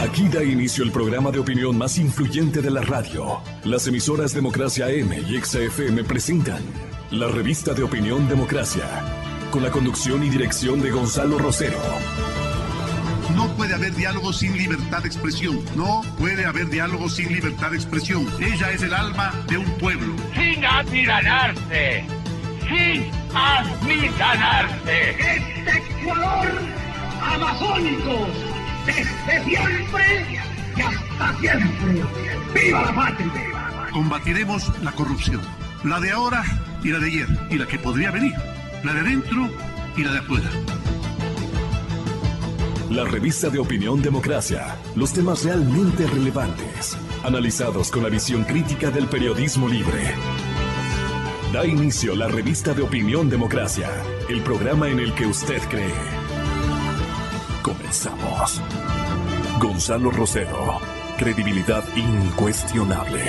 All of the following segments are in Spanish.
Aquí da inicio el programa de opinión más influyente de la radio. Las emisoras Democracia AM y XFM presentan la revista de opinión Democracia, con la conducción y dirección de Gonzalo Rosero. No puede haber diálogo sin libertad de expresión. No puede haber diálogo sin libertad de expresión. Ella es el alma de un pueblo. Sin amilanarse. Sin amilanarse. Este Ecuador amazónico, desde siempre y hasta siempre. ¡Viva la patria! Combatiremos la corrupción. La de ahora y la de ayer. Y la que podría venir. La de adentro y la de afuera. La revista de opinión Democracia. Los temas realmente relevantes. Analizados con la visión crítica del periodismo libre. Da inicio la revista de opinión Democracia. El programa en el que usted cree. Comenzamos. Gonzalo Rosero. Credibilidad incuestionable.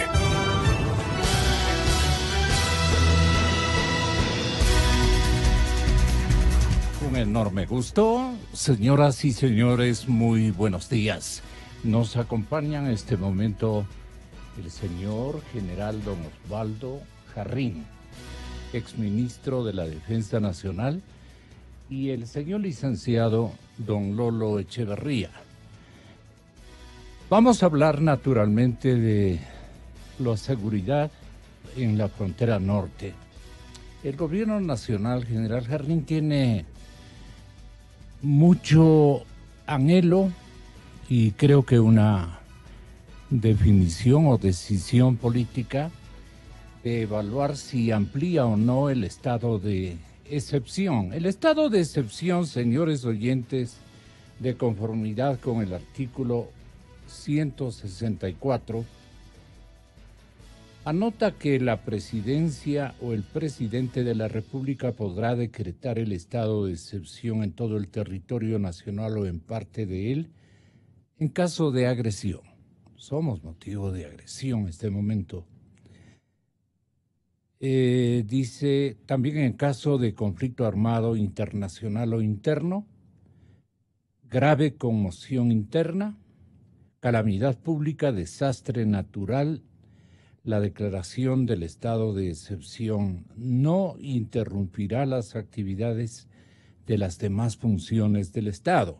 Un enorme gusto. Señoras y señores, muy buenos días. Nos acompaña en este momento el señor general don Osvaldo Jarrín, exministro de la Defensa Nacional, y el señor licenciado don Lolo Echeverría. Vamos a hablar naturalmente de la seguridad en la frontera norte. El gobierno nacional, general Jarrín, tiene mucho anhelo y creo que una definición o decisión política de evaluar si amplía o no el estado de excepción. El estado de excepción, señores oyentes, de conformidad con el artículo 164, anota que la presidencia o el presidente de la República podrá decretar el estado de excepción en todo el territorio nacional o en parte de él en caso de agresión. Somos motivo de agresión en este momento. Dice también en caso de conflicto armado internacional o interno, grave conmoción interna, calamidad pública, desastre natural. La declaración del estado de excepción no interrumpirá las actividades de las demás funciones del Estado.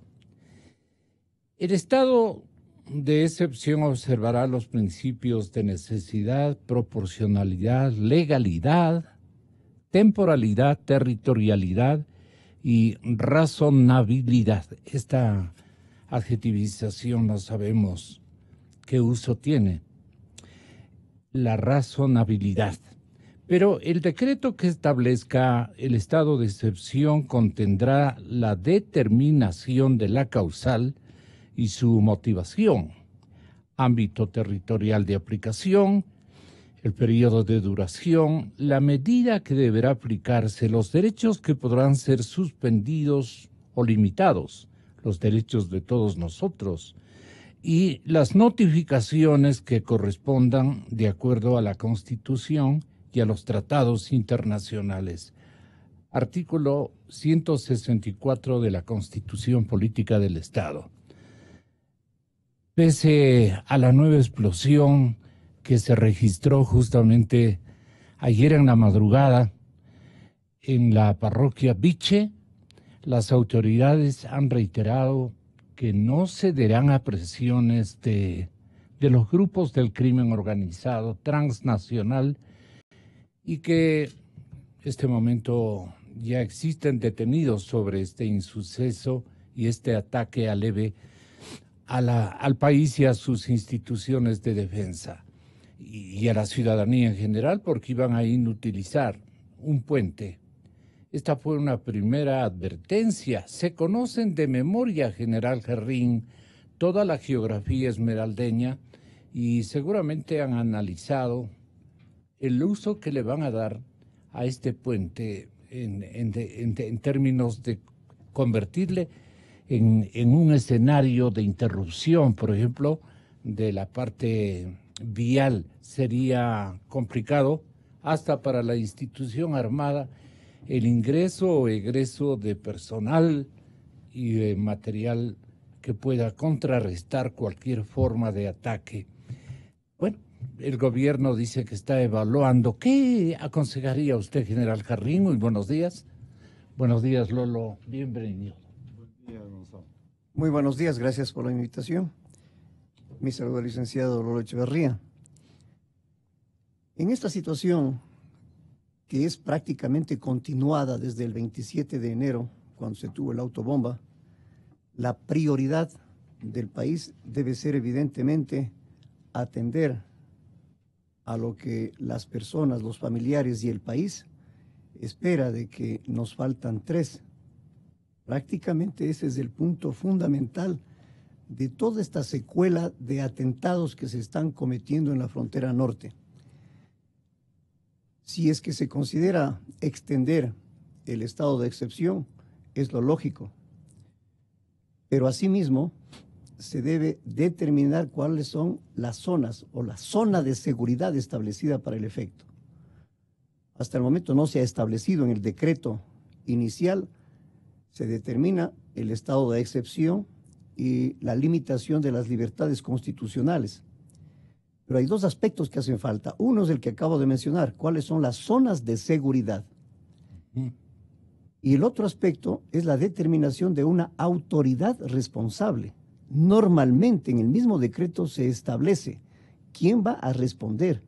El estado de excepción observará los principios de necesidad, proporcionalidad, legalidad, temporalidad, territorialidad y razonabilidad. Esta adjetivización no sabemos qué uso tiene. La razonabilidad. Pero el decreto que establezca el estado de excepción contendrá la determinación de la causal y su motivación, ámbito territorial de aplicación, el periodo de duración, la medida que deberá aplicarse, los derechos que podrán ser suspendidos o limitados, los derechos de todos nosotros, y las notificaciones que correspondan de acuerdo a la Constitución y a los tratados internacionales. Artículo 164 de la Constitución Política del Estado. Pese a la nueva explosión que se registró justamente ayer en la madrugada en la parroquia Viche, las autoridades han reiterado que no cederán a presiones de los grupos del crimen organizado transnacional y que este momento ya existen detenidos sobre este insuceso y este ataque aleve al país y a sus instituciones de defensa y a la ciudadanía en general, porque iban a inutilizar un puente. Esta fue una primera advertencia. Se conocen de memoria, general Jarrín, toda la geografía esmeraldeña y seguramente han analizado el uso que le van a dar a este puente en términos de convertirle en un escenario de interrupción, por ejemplo, de la parte vial. Sería complicado hasta para la institución armada el ingreso o egreso de personal y de material que pueda contrarrestar cualquier forma de ataque. Bueno, el gobierno dice que está evaluando. ¿Qué aconsejaría usted, general Jarrín? Muy buenos días. Buenos días, Lolo. Bienvenido. Buen día, Gonzalo. Muy buenos días, gracias por la invitación. Mi saludo al licenciado Lolo Echeverría. En esta situación, que es prácticamente continuada desde el 27 de enero, cuando se tuvo el autobomba, la prioridad del país debe ser evidentemente atender a lo que las personas, los familiares y el país espera de que nos faltan 3. Prácticamente ese es el punto fundamental de toda esta secuela de atentados que se están cometiendo en la frontera norte. Si es que se considera extender el estado de excepción, es lo lógico. Pero asimismo, se debe determinar cuáles son las zonas o la zona de seguridad establecida para el efecto. Hasta el momento no se ha establecido en el decreto inicial, se determina el estado de excepción y la limitación de las libertades constitucionales. Pero hay 2 aspectos que hacen falta. Uno es el que acabo de mencionar, cuáles son las zonas de seguridad. Y el otro aspecto es la determinación de una autoridad responsable. Normalmente en el mismo decreto se establece quién va a responder.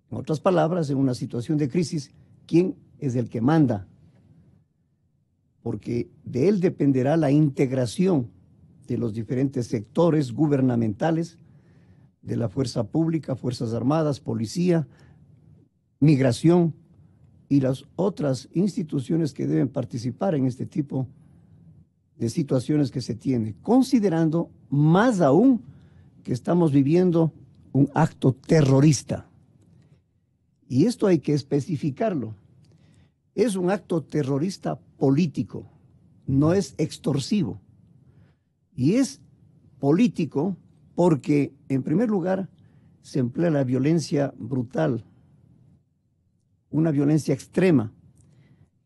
En otras palabras, en una situación de crisis, quién es el que manda. Porque de él dependerá la integración de los diferentes sectores gubernamentales, de la fuerza pública, Fuerzas Armadas, Policía, Migración y las otras instituciones que deben participar en este tipo de situaciones que se tiene, considerando más aún que estamos viviendo un acto terrorista. Y esto hay que especificarlo. Es un acto terrorista político, no es extorsivo. Y es político porque, en primer lugar, se emplea la violencia brutal, una violencia extrema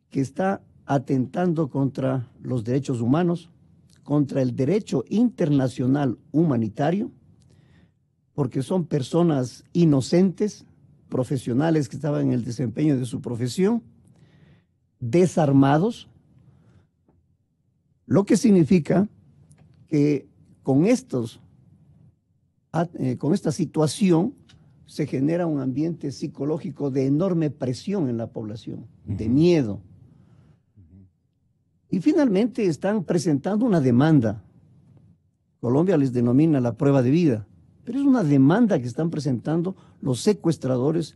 que está atentando contra los derechos humanos, contra el derecho internacional humanitario, porque son personas inocentes, profesionales que estaban en el desempeño de su profesión, desarmados, lo que significa que con esta situación se genera un ambiente psicológico de enorme presión en la población, de miedo. Y finalmente están presentando una demanda. Colombia les denomina la prueba de vida, pero es una demanda que están presentando los secuestradores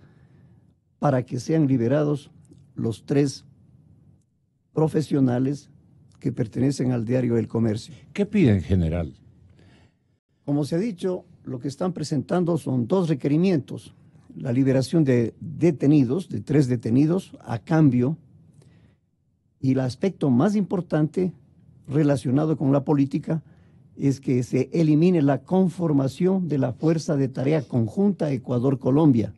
para que sean liberados los 3 profesionales que pertenecen al diario El Comercio. ¿Qué piden, general? Como se ha dicho, lo que están presentando son 2 requerimientos. La liberación de detenidos, de 3 detenidos, a cambio. Y el aspecto más importante relacionado con la política es que se elimine la conformación de la Fuerza de Tarea Conjunta Ecuador-Colombia,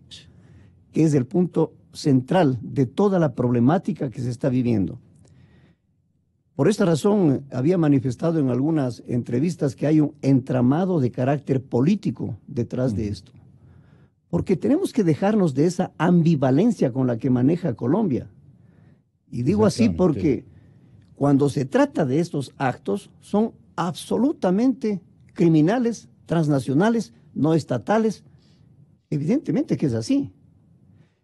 que es el punto central de toda la problemática que se está viviendo. Por esta razón, había manifestado en algunas entrevistas que hay un entramado de carácter político detrás de esto. Porque tenemos que dejarnos de esa ambivalencia con la que maneja Colombia. Y digo así porque cuando se trata de estos actos, son absolutamente criminales, transnacionales, no estatales. Evidentemente que es así.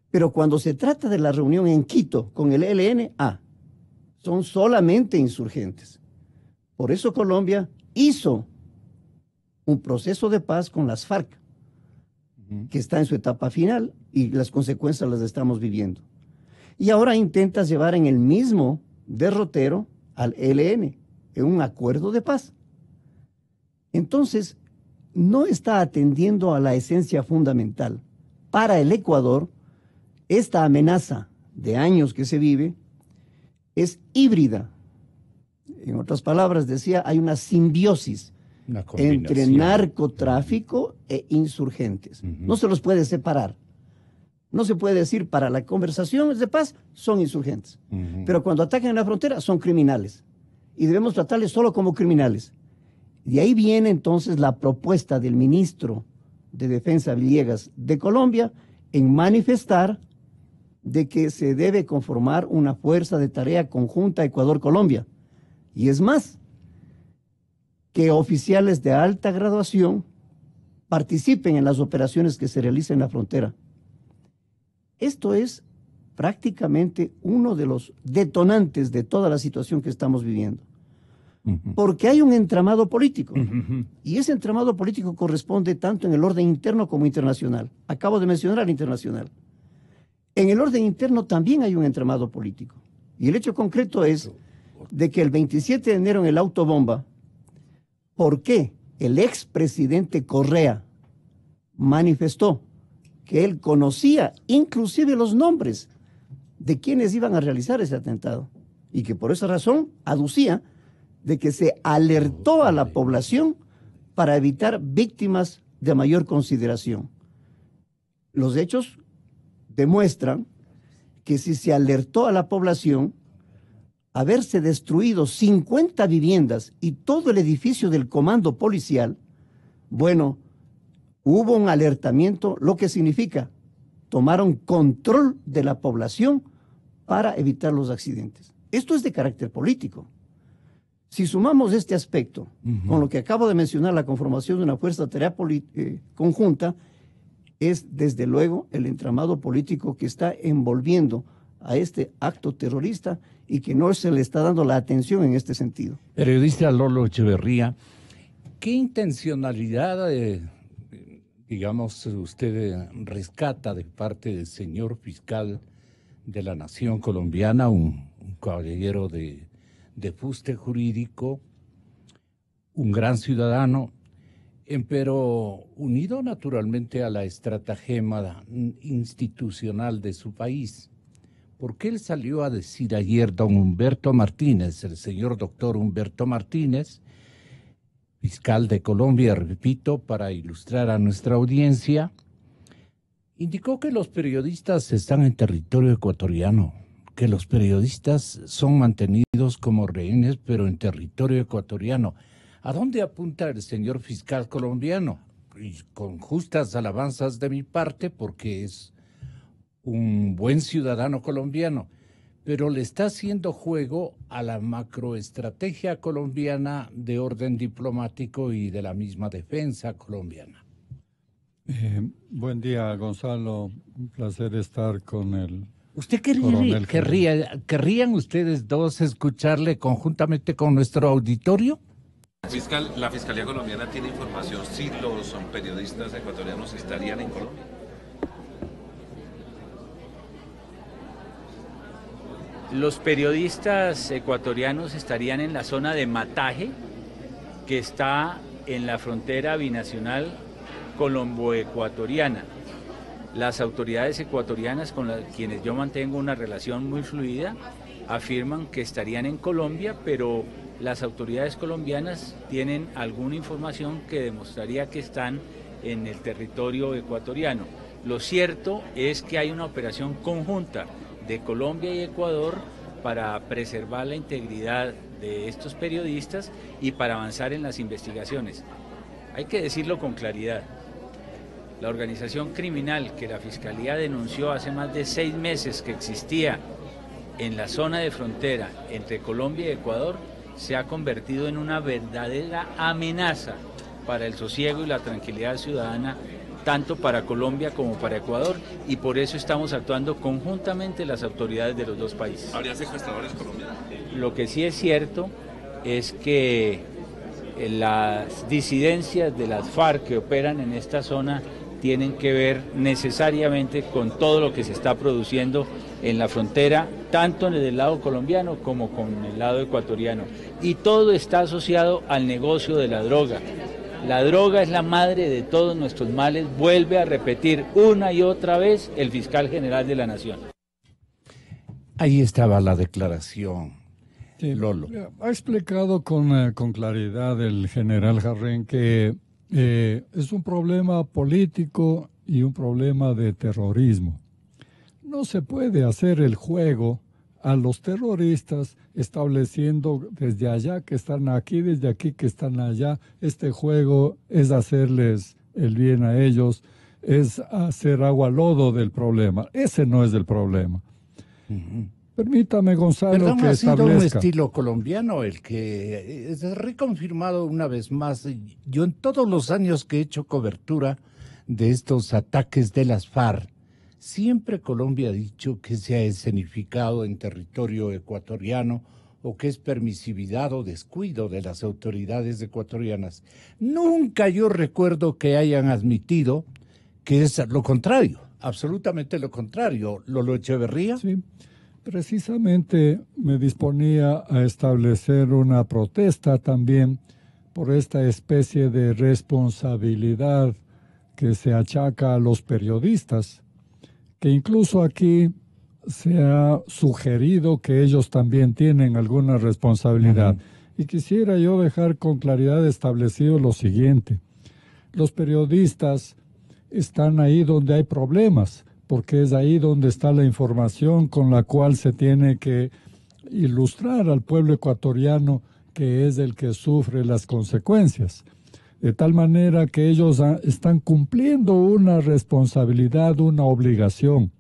Pero cuando se trata de la reunión en Quito con el ELN, son solamente insurgentes. Por eso Colombia hizo un proceso de paz con las FARC, que está en su etapa final y las consecuencias las estamos viviendo. Y ahora intentas llevar en el mismo derrotero al ELN, en un acuerdo de paz. Entonces, no está atendiendo a la esencia fundamental. Para el Ecuador, esta amenaza de años que se vive es híbrida. En otras palabras, decía, hay una simbiosis entre narcotráfico e insurgentes. No se los puede separar. No se puede decir para la conversación de paz son insurgentes, pero cuando atacan la frontera son criminales y debemos tratarles solo como criminales. De ahí viene entonces la propuesta del ministro de Defensa Villegas de Colombia en manifestar de que se debe conformar una fuerza de tarea conjunta Ecuador-Colombia. Y es más, que oficiales de alta graduación participen en las operaciones que se realicen en la frontera. Esto es prácticamente uno de los detonantes de toda la situación que estamos viviendo. Porque hay un entramado político, y ese entramado político corresponde tanto en el orden interno como internacional. Acabo de mencionar al internacional. En el orden interno también hay un entramado político, y el hecho concreto es de que el 27 de enero en el autobomba, ¿por qué el expresidente Correa manifestó que él conocía inclusive los nombres de quienes iban a realizar ese atentado? Y que por esa razón aducía de que se alertó a la población para evitar víctimas de mayor consideración. Los hechos demuestran que si se alertó a la población, haberse destruido 50 viviendas y todo el edificio del comando policial, bueno, hubo un alertamiento, lo que significa, tomaron control de la población para evitar los accidentes. Esto es de carácter político. Si sumamos este aspecto con lo que acabo de mencionar, la conformación de una fuerza de tarea conjunta, es desde luego el entramado político que está envolviendo a este acto terrorista y que no se le está dando la atención en este sentido. Periodista Lolo Echeverría, ¿qué intencionalidad, digamos, usted rescata de parte del señor fiscal de la Nación colombiana, un caballero de fuste jurídico, un gran ciudadano, pero unido naturalmente a la estratagema institucional de su país? Porque él salió a decir ayer, don Humberto Martínez, el señor doctor Humberto Martínez, fiscal de Colombia, repito, para ilustrar a nuestra audiencia, indicó que los periodistas están en territorio ecuatoriano, que los periodistas son mantenidos como rehenes, pero en territorio ecuatoriano. ¿A dónde apunta el señor fiscal colombiano? Y con justas alabanzas de mi parte, porque es un buen ciudadano colombiano, pero le está haciendo juego a la macroestrategia colombiana de orden diplomático y de la misma defensa colombiana. Buen día, Gonzalo. Un placer estar con el ¿Usted querrían ustedes dos escucharle conjuntamente con nuestro auditorio? Fiscal, la Fiscalía colombiana tiene información si los periodistas ecuatorianos estarían en Colombia. Los periodistas ecuatorianos estarían en la zona de Mataje, que está en la frontera binacional colombo-ecuatoriana. Las autoridades ecuatorianas con quienes yo mantengo una relación muy fluida afirman que estarían en Colombia, pero las autoridades colombianas tienen alguna información que demostraría que están en el territorio ecuatoriano. Lo cierto es que hay una operación conjunta de Colombia y Ecuador para preservar la integridad de estos periodistas y para avanzar en las investigaciones. Hay que decirlo con claridad. La organización criminal que la Fiscalía denunció hace más de 6 meses que existía en la zona de frontera entre Colombia y Ecuador se ha convertido en una verdadera amenaza para el sosiego y la tranquilidad ciudadana, tanto para Colombia como para Ecuador, y por eso estamos actuando conjuntamente las autoridades de los dos países. ¿Habría secuestradores colombianos? Lo que sí es cierto es que las disidencias de las FARC que operan en esta zona tienen que ver necesariamente con todo lo que se está produciendo en la frontera, tanto en el lado colombiano como con el lado ecuatoriano. Y todo está asociado al negocio de la droga. La droga es la madre de todos nuestros males, vuelve a repetir una y otra vez el fiscal general de la Nación. Ahí estaba la declaración. Sí, Lolo. Ha explicado con claridad el general Jarrín que es un problema político y un problema de terrorismo. No se puede hacer el juego a los terroristas, estableciendo desde allá que están aquí, desde aquí que están allá. Este juego es hacerles el bien a ellos, es hacer agua lodo del problema. Ese no es el problema. Permítame, Gonzalo, Perdón, que ha sido un establezca. estilo colombiano el que es reconfirmado una vez más. Yo en todos los años que he hecho cobertura de estos ataques de las FARC, siempre Colombia ha dicho que se ha escenificado en territorio ecuatoriano o que es permisividad o descuido de las autoridades ecuatorianas. Nunca yo recuerdo que hayan admitido que es lo contrario, absolutamente lo contrario. ¿Lolo Echeverría? Sí, precisamente me disponía a establecer una protesta también por esta especie de responsabilidad que se achaca a los periodistas, que incluso aquí se ha sugerido que ellos también tienen alguna responsabilidad. Y quisiera yo dejar con claridad establecido lo siguiente. Los periodistas están ahí donde hay problemas, porque es ahí donde está la información con la cual se tiene que ilustrar al pueblo ecuatoriano, que es el que sufre las consecuencias. De tal manera que ellos están cumpliendo una responsabilidad, una obligación.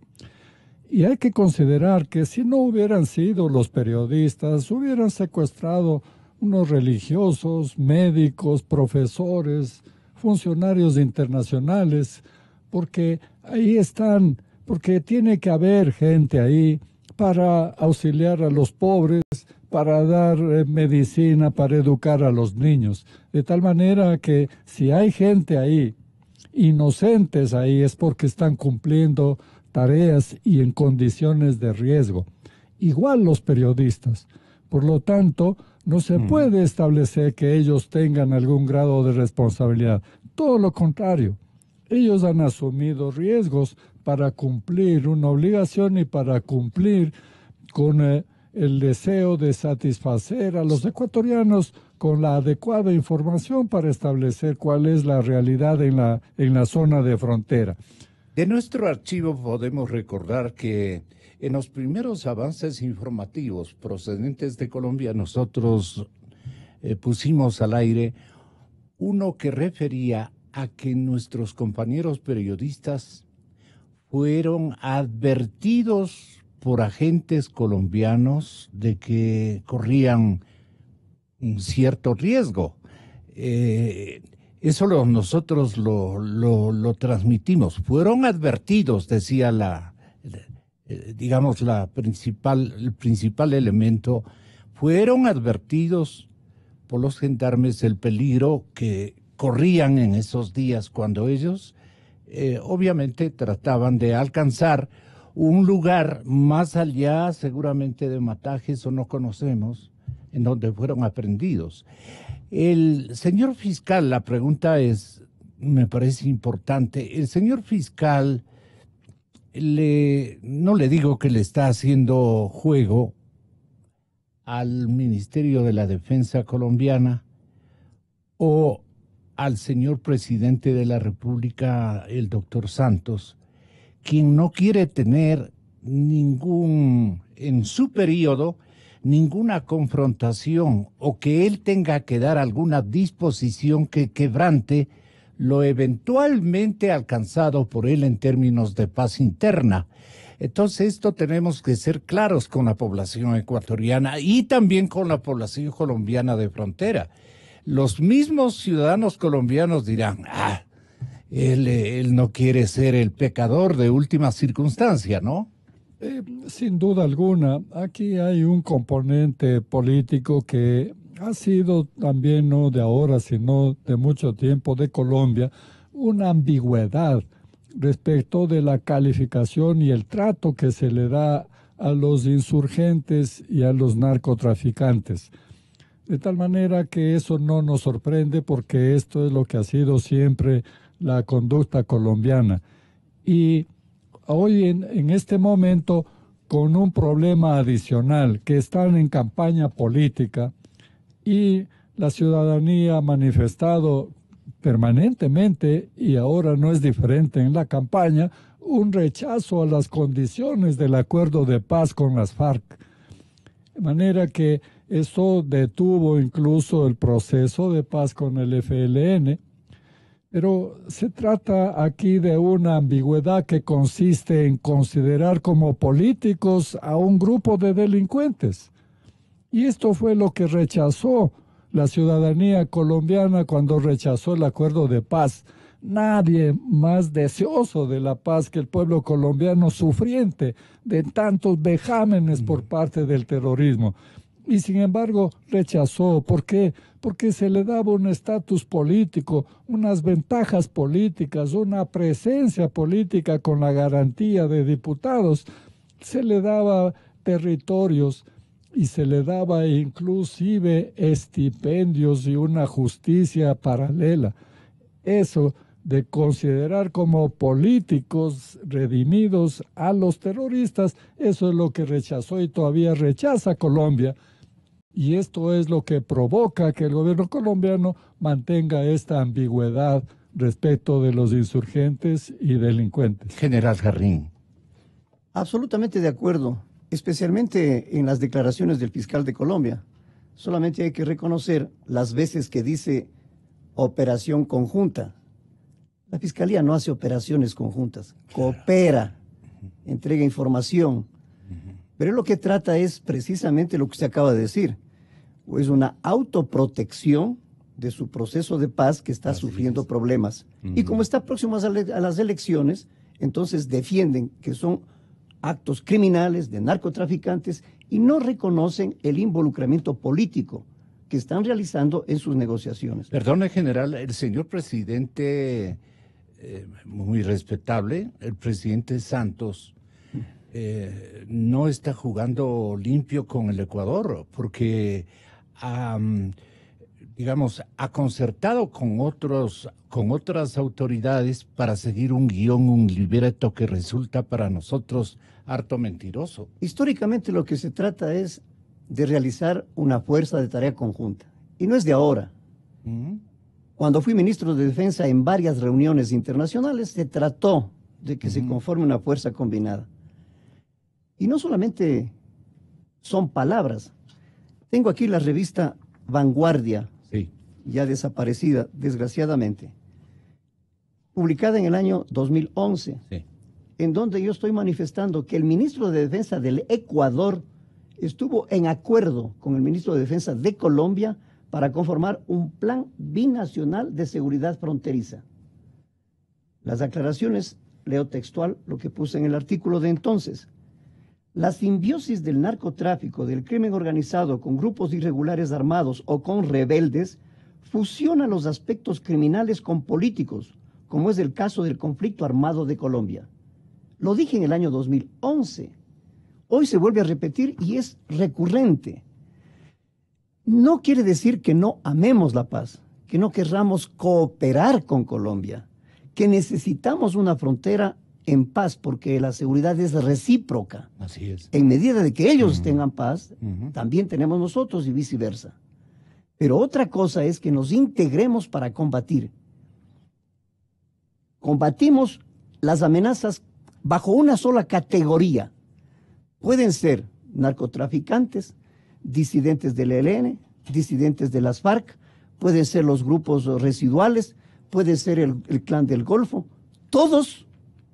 Y hay que considerar que si no hubieran sido los periodistas, hubieran secuestrado unos religiosos, médicos, profesores, funcionarios internacionales, porque ahí están, porque tiene que haber gente ahí para auxiliar a los pobres, para dar medicina, para educar a los niños. De tal manera que si hay gente ahí, inocentes ahí, es porque están cumpliendo tareas y en condiciones de riesgo. Igual los periodistas. Por lo tanto, no se puede establecer que ellos tengan algún grado de responsabilidad. Todo lo contrario. Ellos han asumido riesgos para cumplir una obligación y para cumplir con el deseo de satisfacer a los ecuatorianos con la adecuada información para establecer cuál es la realidad en la zona de frontera. De nuestro archivo podemos recordar que en los primeros avances informativos procedentes de Colombia nosotros pusimos al aire uno que refería a que nuestros compañeros periodistas fueron advertidos por agentes colombianos de que corrían un cierto riesgo. Eso nosotros lo transmitimos. Fueron advertidos, decía el principal elemento, fueron advertidos por los gendarmes del peligro que corrían en esos días cuando ellos obviamente trataban de alcanzar un lugar más allá seguramente de Matajes o no conocemos, en donde fueron aprendidos. El señor fiscal, la pregunta me parece importante, el señor fiscal, no le digo que le está haciendo juego al Ministerio de la Defensa colombiana o al señor presidente de la República, el doctor Santos, quien no quiere tener en su periodo, ninguna confrontación o que él tenga que dar alguna disposición que quebrante lo eventualmente alcanzado por él en términos de paz interna. Entonces esto tenemos que ser claros con la población ecuatoriana y también con la población colombiana de frontera. Los mismos ciudadanos colombianos dirán, él no quiere ser el pecador de última circunstancia, ¿no? Sin duda alguna, aquí hay un componente político que ha sido también no de ahora, sino de mucho tiempo de Colombia, una ambigüedad respecto de la calificación y el trato que se le da a los insurgentes y a los narcotraficantes. De tal manera que eso no nos sorprende porque esto es lo que ha sido siempre la conducta colombiana. Y hoy en este momento, con un problema adicional, que están en campaña política y la ciudadanía ha manifestado permanentemente, y ahora no es diferente en la campaña, un rechazo a las condiciones del acuerdo de paz con las FARC. De manera que eso detuvo incluso el proceso de paz con el FLN. Pero se trata aquí de una ambigüedad que consiste en considerar como políticos a un grupo de delincuentes. Y esto fue lo que rechazó la ciudadanía colombiana cuando rechazó el acuerdo de paz. Nadie más deseoso de la paz que el pueblo colombiano sufriente de tantos vejámenes por parte del terrorismo. Y sin embargo rechazó. ¿Por qué? Porque se le daba un estatus político, unas ventajas políticas, una presencia política con la garantía de diputados. Se le daba territorios y se le daba inclusive estipendios y una justicia paralela. Eso de considerar como políticos redimidos a los terroristas, eso es lo que rechazó y todavía rechaza Colombia. Y esto es lo que provoca que el gobierno colombiano mantenga esta ambigüedad respecto de los insurgentes y delincuentes. General Jarrín. Absolutamente de acuerdo, especialmente en las declaraciones del fiscal de Colombia. Solamente hay que reconocer las veces que dice operación conjunta. La Fiscalía no hace operaciones conjuntas, coopera, entrega información. Pero lo que trata es precisamente lo que usted acaba de decir, es una autoprotección de su proceso de paz que está sufriendo problemas. Y como está próximo a las elecciones, entonces defienden que son actos criminales de narcotraficantes y no reconocen el involucramiento político que están realizando en sus negociaciones. Perdone, general, el señor presidente, muy respetable, el presidente Santos, no está jugando limpio con el Ecuador, porque digamos, ha concertado con otras autoridades para seguir un guión, un libreto que resulta para nosotros harto mentiroso. Históricamente lo que se trata es de realizar una fuerza de tarea conjunta, y no es de ahora. Cuando fui ministro de Defensa en varias reuniones internacionales, se trató de que se conforme una fuerza combinada. Y no solamente son palabras. Tengo aquí la revista Vanguardia, ya desaparecida, desgraciadamente, publicada en el año 2011, en donde yo estoy manifestando que el ministro de Defensa del Ecuador estuvo en acuerdo con el ministro de Defensa de Colombia para conformar un plan binacional de seguridad fronteriza. Las aclaraciones, leo textual lo que puse en el artículo de entonces. La simbiosis del narcotráfico, del crimen organizado con grupos irregulares armados o con rebeldes, fusiona los aspectos criminales con políticos, como es el caso del conflicto armado de Colombia. Lo dije en el año 2011. Hoy se vuelve a repetir y es recurrente. No quiere decir que no amemos la paz, que no querramos cooperar con Colombia, que necesitamos una frontera en paz porque la seguridad es recíproca. Así es. En medida de que ellos tengan paz, también tenemos nosotros y viceversa. Pero otra cosa es que nos integremos para combatir. Combatimos las amenazas bajo una sola categoría. Pueden ser narcotraficantes, disidentes del ELN, disidentes de las FARC, pueden ser los grupos residuales, puede ser el Clan del Golfo. Todos,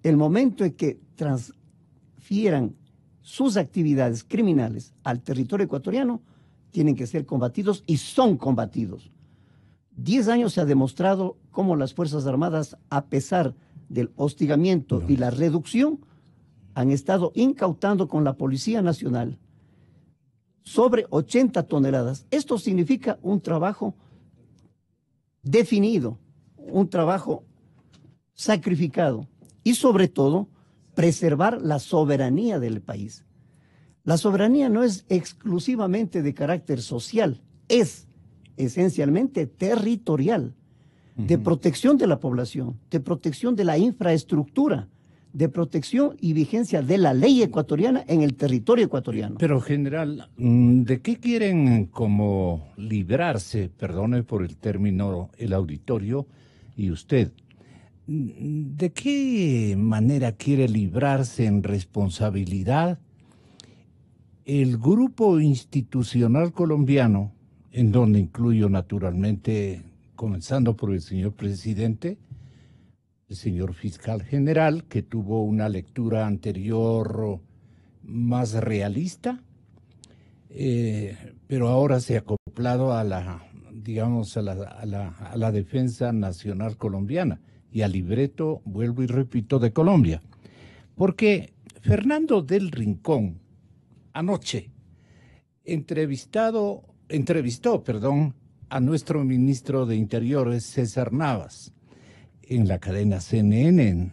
el momento en que transfieran sus actividades criminales al territorio ecuatoriano, tienen que ser combatidos y son combatidos. 10 años se ha demostrado cómo las Fuerzas Armadas, a pesar del hostigamiento y la reducción, han estado incautando con la Policía Nacional sobre 80 toneladas. Esto significa un trabajo definido, un trabajo sacrificado y sobre todo preservar la soberanía del país. La soberanía no es exclusivamente de carácter social, es esencialmente territorial, de protección de la población, de protección de la infraestructura, de protección y vigencia de la ley ecuatoriana en el territorio ecuatoriano. Pero, general, ¿de qué quieren como librarse, perdone por el término, el auditorio y usted? ¿De qué manera quiere librarse en responsabilidad el grupo institucional colombiano, en donde incluyo naturalmente, comenzando por el señor presidente, el señor fiscal general, que tuvo una lectura anterior más realista, pero ahora se ha acoplado a la, digamos, a la defensa nacional colombiana y al libreto, vuelvo y repito, de Colombia. Porque Fernando del Rincón anoche entrevistó, a nuestro ministro de Interior, César Navas, en la cadena CNN,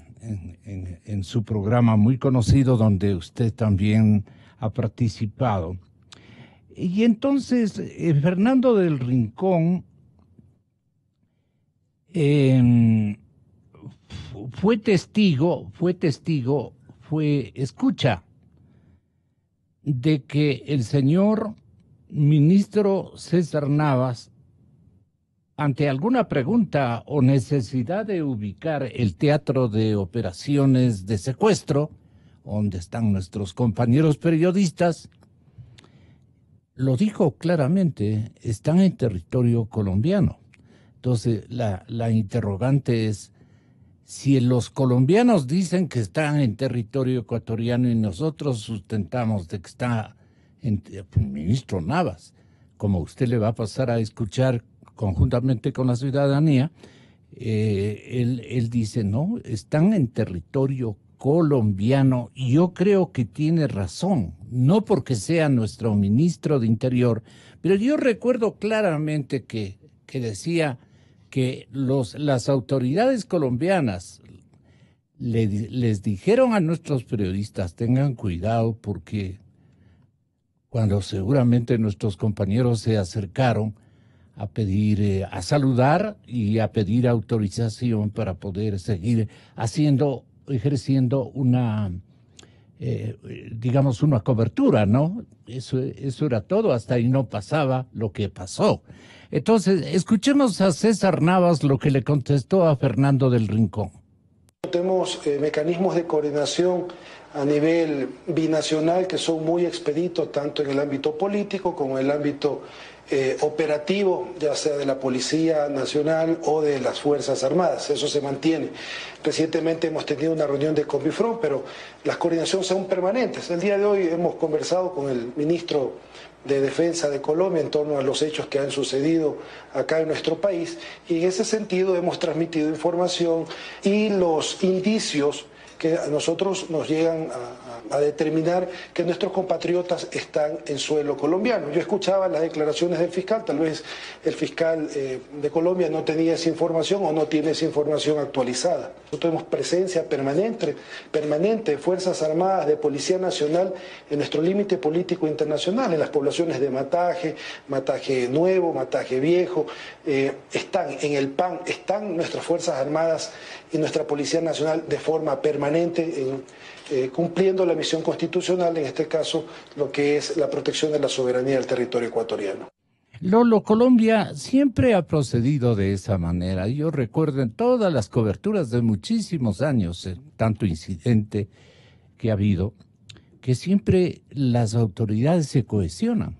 en su programa muy conocido donde usted también ha participado. Y entonces Fernando del Rincón fue escucha de que el señor ministro César Navas, ante alguna pregunta o necesidad de ubicar el teatro de operaciones de secuestro, donde están nuestros compañeros periodistas, lo dijo claramente, están en territorio colombiano. Entonces, la interrogante es, si los colombianos dicen que están en territorio ecuatoriano y nosotros sustentamos de que está el ministro Navas, como usted le va a pasar a escuchar conjuntamente con la ciudadanía, él dice, no, están en territorio colombiano, y yo creo que tiene razón, no porque sea nuestro ministro de Interior, pero yo recuerdo claramente que decía que las autoridades colombianas les dijeron a nuestros periodistas, tengan cuidado porque cuando seguramente nuestros compañeros se acercaron a pedir, a saludar y a pedir autorización para poder seguir ejerciendo una, digamos, una cobertura, ¿no? Eso era todo, hasta ahí no pasaba lo que pasó. Entonces, escuchemos a César Navas lo que le contestó a Fernando del Rincón. Tenemos mecanismos de coordinación a nivel binacional que son muy expeditos, tanto en el ámbito político como en el ámbito operativo, ya sea de la Policía Nacional o de las Fuerzas Armadas. Eso se mantiene. Recientemente hemos tenido una reunión de Comifront, pero las coordinaciones son permanentes. El día de hoy hemos conversado con el ministro de Defensa de Colombia en torno a los hechos que han sucedido acá en nuestro país, y en ese sentido hemos transmitido información y los indicios que a nosotros nos llegan a determinar que nuestros compatriotas están en suelo colombiano. Yo escuchaba las declaraciones del fiscal, tal vez el fiscal de Colombia no tenía esa información o no tiene esa información actualizada. Nosotros tenemos presencia permanente de Fuerzas Armadas, de Policía Nacional en nuestro límite político internacional, en las poblaciones de Mataje, Mataje Nuevo, Mataje Viejo, están en el PAN, están nuestras Fuerzas Armadas y nuestra Policía Nacional de forma permanente cumpliendo la misión constitucional, en este caso lo que es la protección de la soberanía del territorio ecuatoriano. Lolo, Colombia siempre ha procedido de esa manera. Yo recuerdo en todas las coberturas de muchísimos años, tanto incidente que ha habido, que siempre las autoridades se cohesionan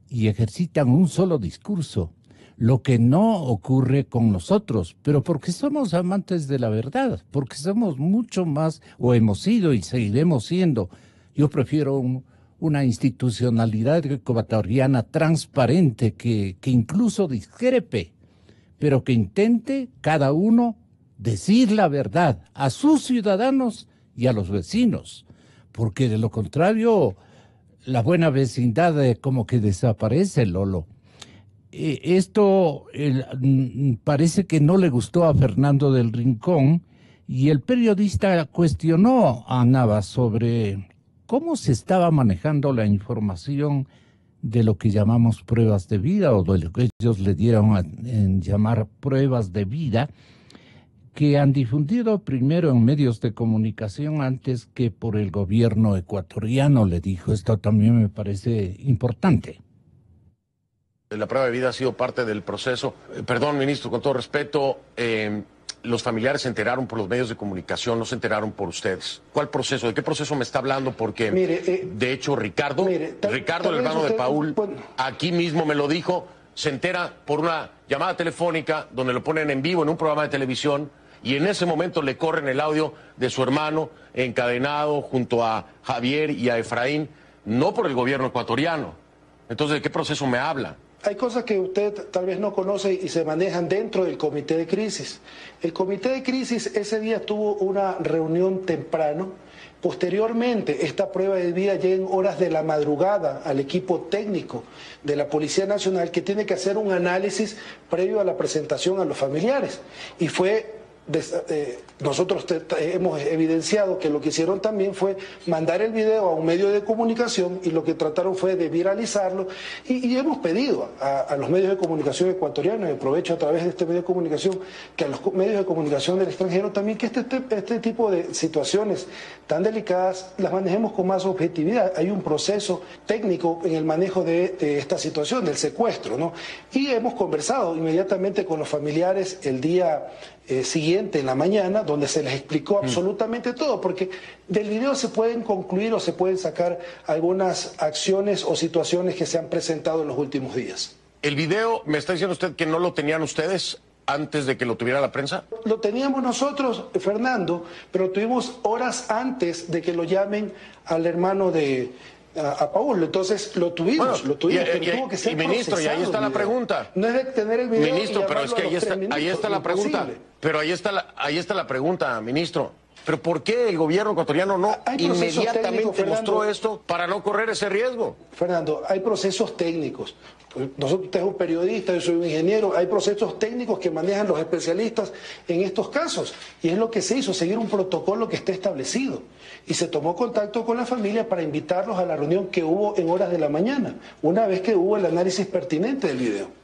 y ejercitan un solo discurso, lo que no ocurre con nosotros, pero porque somos amantes de la verdad, porque somos mucho más, o hemos sido y seguiremos siendo. Yo prefiero una institucionalidad ecuatoriana transparente que incluso discrepe, pero que intente cada uno decir la verdad a sus ciudadanos y a los vecinos, porque de lo contrario la buena vecindad como que desaparece, Lolo. Esto parece que no le gustó a Fernando del Rincón, y el periodista cuestionó a Navas sobre cómo se estaba manejando la información de lo que llamamos pruebas de vida, o de lo que ellos le dieron en llamar pruebas de vida, que han difundido primero en medios de comunicación antes que por el gobierno ecuatoriano, le dijo. Esto también me parece importante. La prueba de vida ha sido parte del proceso. Perdón, ministro, con todo respeto, los familiares se enteraron por los medios de comunicación, no se enteraron por ustedes. ¿Cuál proceso? ¿De qué proceso me está hablando? Porque, de hecho, Ricardo, el hermano de Paul, aquí mismo me lo dijo, se entera por una llamada telefónica donde lo ponen en vivo en un programa de televisión y en ese momento le corren el audio de su hermano encadenado junto a Javier y a Efraín, no por el gobierno ecuatoriano. Entonces, ¿de qué proceso me habla? Hay cosas que usted tal vez no conoce y se manejan dentro del comité de crisis. El comité de crisis ese día tuvo una reunión temprano. Posteriormente, esta prueba de vida llega en horas de la madrugada al equipo técnico de la Policía Nacional que tiene que hacer un análisis previo a la presentación a los familiares. Y fue... nosotros hemos evidenciado que lo que hicieron también fue mandar el video a un medio de comunicación y lo que trataron fue de viralizarlo y hemos pedido a los medios de comunicación ecuatorianos, y aprovecho a través de este medio de comunicación, que a los medios de comunicación del extranjero también, que este tipo de situaciones tan delicadas las manejemos con más objetividad. Hay un proceso técnico en el manejo de esta situación, del secuestro, ¿no? Y hemos conversado inmediatamente con los familiares el día siguiente, en la mañana, donde se les explicó absolutamente todo, porque del video se pueden concluir o se pueden sacar algunas acciones o situaciones que se han presentado en los últimos días. ¿El video, me está diciendo usted que no lo tenían ustedes antes de que lo tuviera la prensa? Lo teníamos nosotros, Fernando, pero tuvimos horas antes de que lo llamen al hermano de... a Paul, entonces lo tuvimos, pero tuvo que ser ministro, y ahí está la pregunta. No es de tener el video. Ministro, pero es que ahí está la pregunta. Pero ahí está la pregunta, ministro. ¿Pero por qué el gobierno ecuatoriano no inmediatamente mostró esto para no correr ese riesgo? Fernando, hay procesos técnicos. Usted es un periodista, yo soy un ingeniero, hay procesos técnicos que manejan los especialistas en estos casos. Y es lo que se hizo, seguir un protocolo que esté establecido. Y se tomó contacto con la familia para invitarlos a la reunión que hubo en horas de la mañana, una vez que hubo el análisis pertinente del video.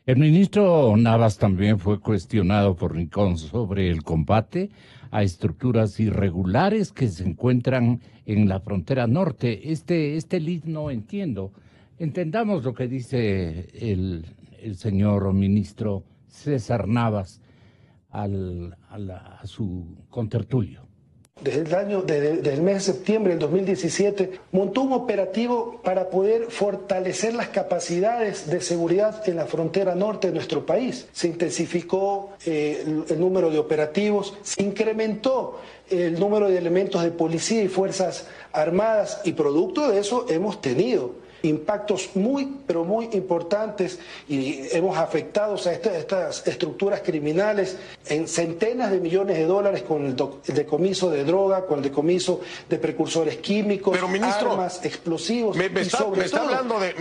El ministro Navas también fue cuestionado por Rincón sobre el combate a estructuras irregulares que se encuentran en la frontera norte. Este lead no entiendo. Entendamos lo que dice el señor ministro César Navas a su contertulio. Desde el mes de septiembre del 2017, montó un operativo para poder fortalecer las capacidades de seguridad en la frontera norte de nuestro país. Se intensificó el número de operativos, se incrementó el número de elementos de policía y fuerzas armadas y producto de eso hemos tenido impactos pero muy importantes y hemos afectado a estas estructuras criminales en centenas de millones de dólares con el decomiso de droga, con el decomiso de precursores químicos, pero, ministro, armas, explosivos. Perdóneme,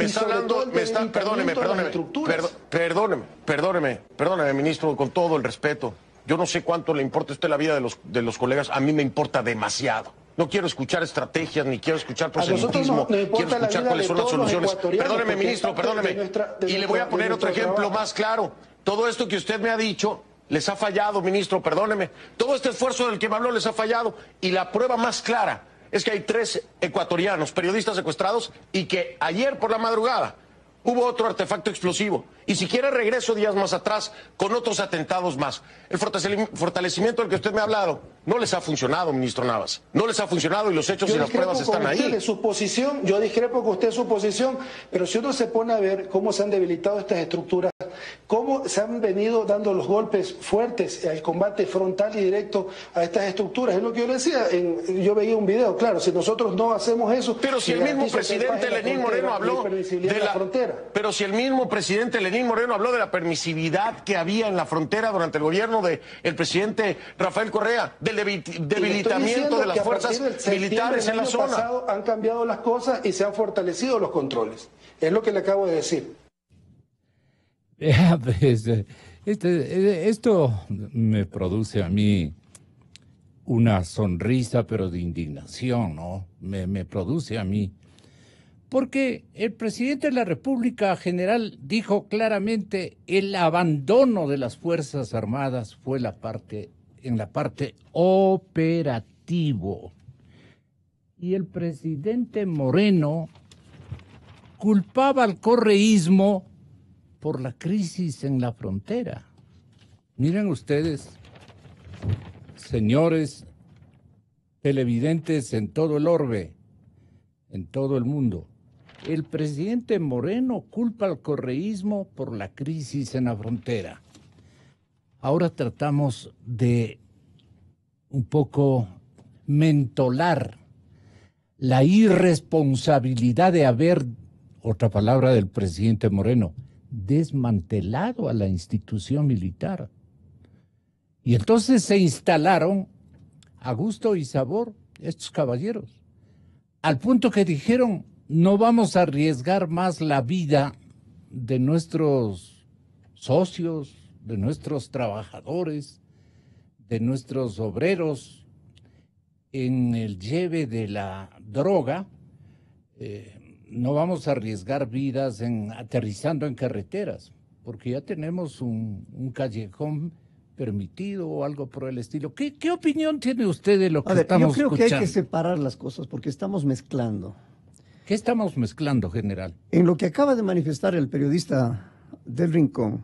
ministro, con todo el respeto. Yo no sé cuánto le importa a usted la vida de los colegas, a mí me importa demasiado. No quiero escuchar estrategias, ni quiero escuchar proselitismo, quiero escuchar cuáles son las soluciones. Perdóneme, ministro, perdóneme. Y le voy a poner otro ejemplo más claro. Todo esto que usted me ha dicho les ha fallado, ministro, perdóneme. Todo este esfuerzo del que me habló les ha fallado. Y la prueba más clara es que hay 3 ecuatorianos, periodistas secuestrados, y que ayer por la madrugada hubo otro artefacto explosivo. Y si quiere regreso días más atrás con otros atentados más. El fortalecimiento del que usted me ha hablado no les ha funcionado, ministro Navas. No les ha funcionado y los hechos y las pruebas están ahí. Yo discrepo con usted de su posición, pero si uno se pone a ver cómo se han debilitado estas estructuras, cómo se han venido dando los golpes fuertes al combate frontal y directo a estas estructuras. Es lo que yo le decía, yo veía un video, claro, si nosotros no hacemos eso... Pero si el mismo presidente Lenín Moreno habló de la frontera. Pero si el mismo presidente Lenín Moreno habló de la permisividad que había en la frontera durante el gobierno del presidente Rafael Correa, del debilitamiento de las fuerzas militares en la zona. Han cambiado las cosas y se han fortalecido los controles. Es lo que le acabo de decir. Esto me produce a mí una sonrisa, pero de indignación, ¿no? Me produce a mí. Porque el presidente de la República General dijo claramente el abandono de las Fuerzas Armadas fue en la parte operativo. Y el presidente Moreno culpaba al correísmo por la crisis en la frontera. Miren ustedes, señores televidentes en todo el orbe, en todo el mundo, el presidente Moreno culpa al correísmo por la crisis en la frontera. Ahora tratamos de un poco mentolar la irresponsabilidad de haber, otra palabra del presidente Moreno, desmantelado a la institución militar. Y entonces se instalaron a gusto y sabor estos caballeros, al punto que dijeron, no vamos a arriesgar más la vida de nuestros socios, de nuestros trabajadores, de nuestros obreros en el lleve de la droga, no vamos a arriesgar vidas aterrizando en carreteras, porque ya tenemos un callejón permitido o algo por el estilo. ¿Qué opinión tiene usted de lo que estamos escuchando? Yo creo que hay que separar las cosas porque estamos mezclando. ¿Qué estamos mezclando, general? En lo que acaba de manifestar el periodista del Rincón,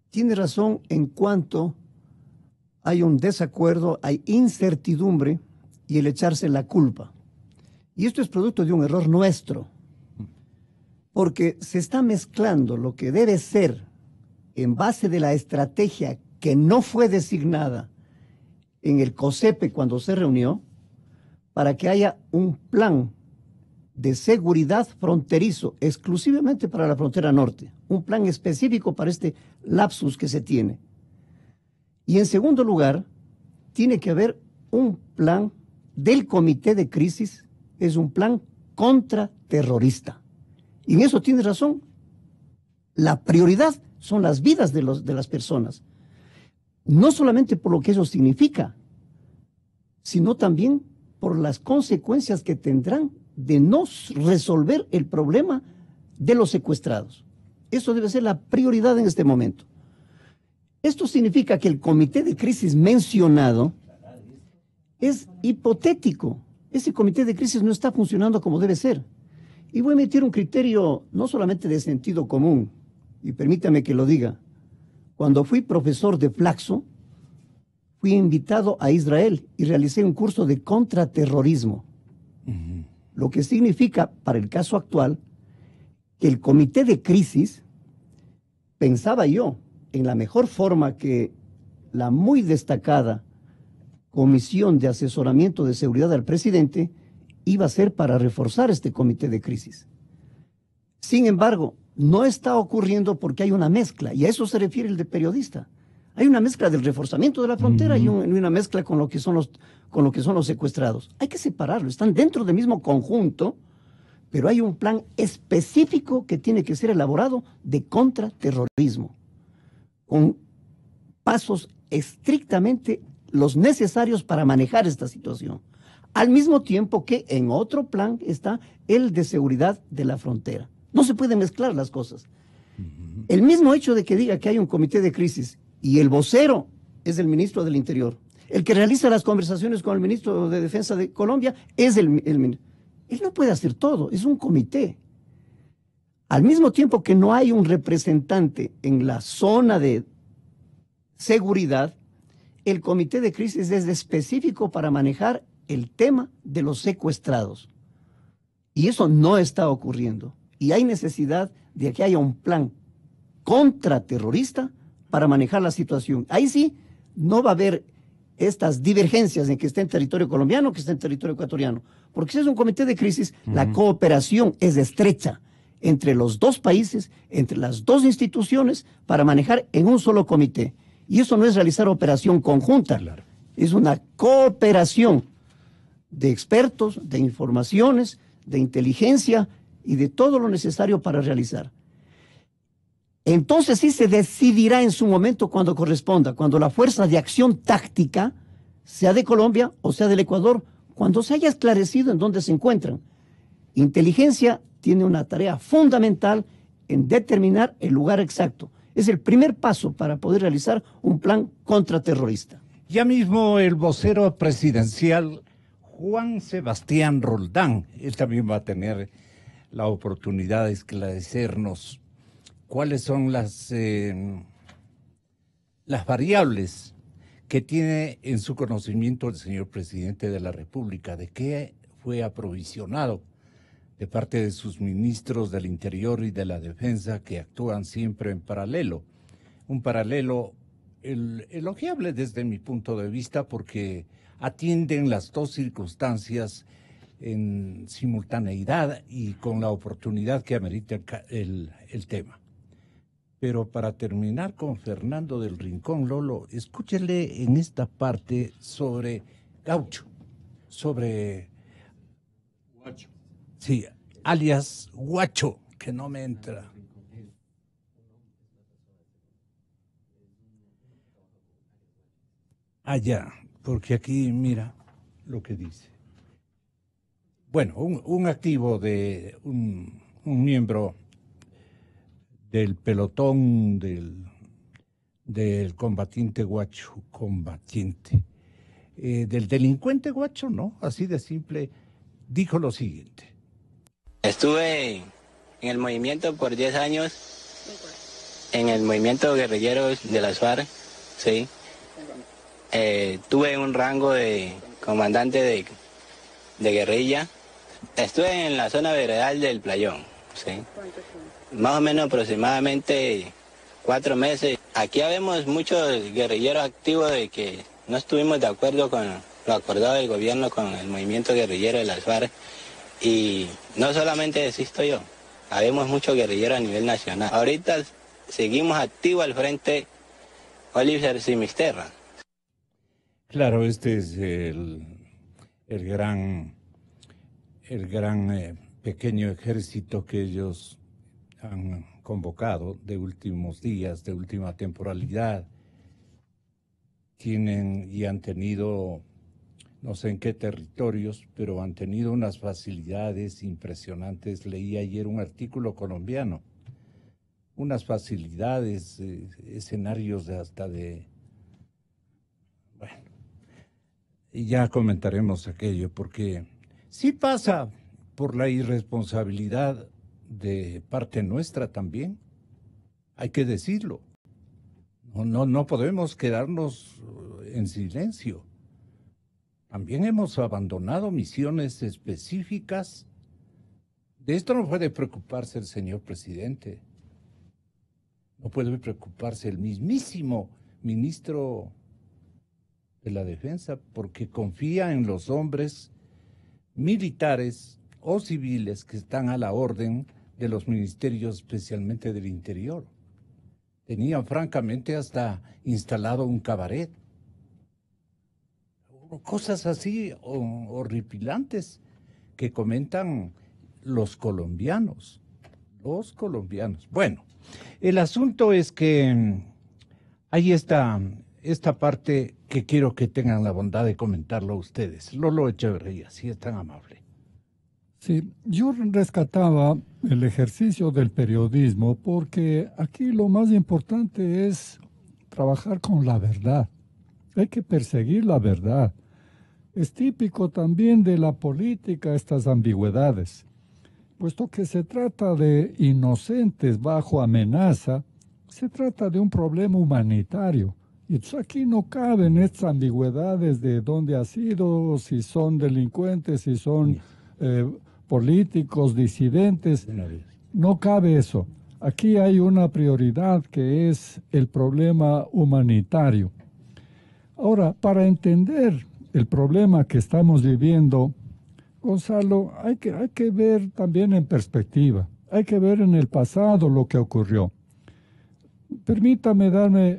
tiene razón en cuanto hay un desacuerdo, hay incertidumbre y el echarse la culpa. Y esto es producto de un error nuestro, porque se está mezclando lo que debe ser en base de la estrategia que no fue designada en el COSEPE cuando se reunió, para que haya un plan de seguridad fronterizo exclusivamente para la frontera norte, un plan específico para este lapsus que se tiene. Y en segundo lugar, tiene que haber un plan del comité de crisis, es un plan contraterrorista. Y en eso tiene razón. La prioridad son las vidas de las personas. No solamente por lo que eso significa, sino también por las consecuencias que tendrán de no resolver el problema de los secuestrados. Eso debe ser la prioridad en este momento. Esto significa que el comité de crisis mencionado es hipotético. Ese comité de crisis no está funcionando como debe ser. Y voy a emitir un criterio no solamente de sentido común, y permítame que lo diga. Cuando fui profesor de Flaxo, fui invitado a Israel y realicé un curso de contraterrorismo. Lo que significa, para el caso actual, que el comité de crisis, pensaba yo, en la mejor forma que la muy destacada Comisión de Asesoramiento de Seguridad al Presidente iba a ser para reforzar este comité de crisis. Sin embargo, no está ocurriendo porque hay una mezcla, y a eso se refiere el de periodista. Hay una mezcla del reforzamiento de la frontera y una mezcla con lo que son los secuestrados. Hay que separarlo, están dentro del mismo conjunto, pero hay un plan específico que tiene que ser elaborado de contraterrorismo, con pasos estrictamente los necesarios para manejar esta situación. Al mismo tiempo que en otro plan está el de seguridad de la frontera. No se pueden mezclar las cosas. El mismo hecho de que diga que hay un comité de crisis y el vocero es el ministro del Interior, el que realiza las conversaciones con el ministro de Defensa de Colombia es el ministro. Él no puede hacer todo, es un comité. Al mismo tiempo que no hay un representante en la zona de seguridad, el comité de crisis es específico para manejar el tema de los secuestrados. Y eso no está ocurriendo. Y hay necesidad de que haya un plan contraterrorista para manejar la situación. Ahí sí no va a haber estas divergencias en que esté en territorio colombiano, que esté en territorio ecuatoriano. Porque si es un comité de crisis, la cooperación es estrecha entre los dos países, entre las dos instituciones, para manejar en un solo comité. Y eso no es realizar operación conjunta, claro. Es una cooperación de expertos, de informaciones, de inteligencia y de todo lo necesario para realizar. Entonces sí se decidirá en su momento cuando corresponda, cuando la fuerza de acción táctica, sea de Colombia o sea del Ecuador, cuando se haya esclarecido en dónde se encuentran. Inteligencia tiene una tarea fundamental en determinar el lugar exacto. Es el primer paso para poder realizar un plan contraterrorista. Ya mismo el vocero presidencial, Juan Sebastián Roldán, él también va a tener la oportunidad de esclarecernos cuáles son las variables que tiene en su conocimiento el señor presidente de la República, de qué fue aprovisionado de parte de sus ministros del Interior y de la Defensa, que actúan siempre en paralelo. Un paralelo elogiable desde mi punto de vista, porque atienden las dos circunstancias en simultaneidad y con la oportunidad que amerita el tema. Pero para terminar con Fernando del Rincón, Lolo, escúchele en esta parte sobre Gaucho, sobre Guacho. Sí, alias Guacho, que no me entra. Allá, porque aquí mira lo que dice. Bueno, un activo de un miembro del pelotón del combatiente Guacho, del delincuente Guacho, ¿no? Así de simple, dijo lo siguiente. Estuve en el movimiento por 10 años, en el movimiento guerrillero de las FARC, sí. Tuve un rango de comandante de guerrilla. Estuve en la zona veredal del Playón, sí. Más o menos aproximadamente 4 meses. Aquí habemos muchos guerrilleros activos de que no estuvimos de acuerdo con lo acordado del gobierno con el movimiento guerrillero de las FARC. Y no solamente existo yo, habemos muchos guerrilleros a nivel nacional. Ahorita seguimos activos al frente Oliver Simisterra. Claro, este es el gran pequeño ejército que ellos han convocado de últimos días, de última temporalidad. Tienen y han tenido, no sé en qué territorios, pero han tenido unas facilidades impresionantes. Leí ayer un artículo colombiano, unas facilidades, escenarios bueno, y ya comentaremos aquello, porque sí pasa por la irresponsabilidad de parte nuestra también, hay que decirlo. No podemos quedarnos en silencio. También hemos abandonado misiones específicas. De esto no puede preocuparse el señor presidente. No puede preocuparse el mismísimo ministro de la Defensa, porque confía en los hombres militares o civiles que están a la orden de los ministerios, especialmente del Interior. Tenían francamente hasta instalado un cabaret. Cosas así horripilantes que comentan los colombianos. Bueno, el asunto es que hay esta parte que quiero que tengan la bondad de comentarlo ustedes. Lolo Echeverría, si es tan amable. Sí, yo rescataba el ejercicio del periodismo porque aquí lo más importante es trabajar con la verdad. Hay que perseguir la verdad. Es típico también de la política estas ambigüedades. Puesto que se trata de inocentes bajo amenaza, se trata de un problema humanitario. Y entonces aquí no caben estas ambigüedades de dónde ha sido, si son delincuentes, si son políticos, disidentes. No cabe eso. Aquí hay una prioridad que es el problema humanitario. Ahora, para entender el problema que estamos viviendo, Gonzalo, hay que ver también en perspectiva. Hay que ver en el pasado lo que ocurrió. Permítame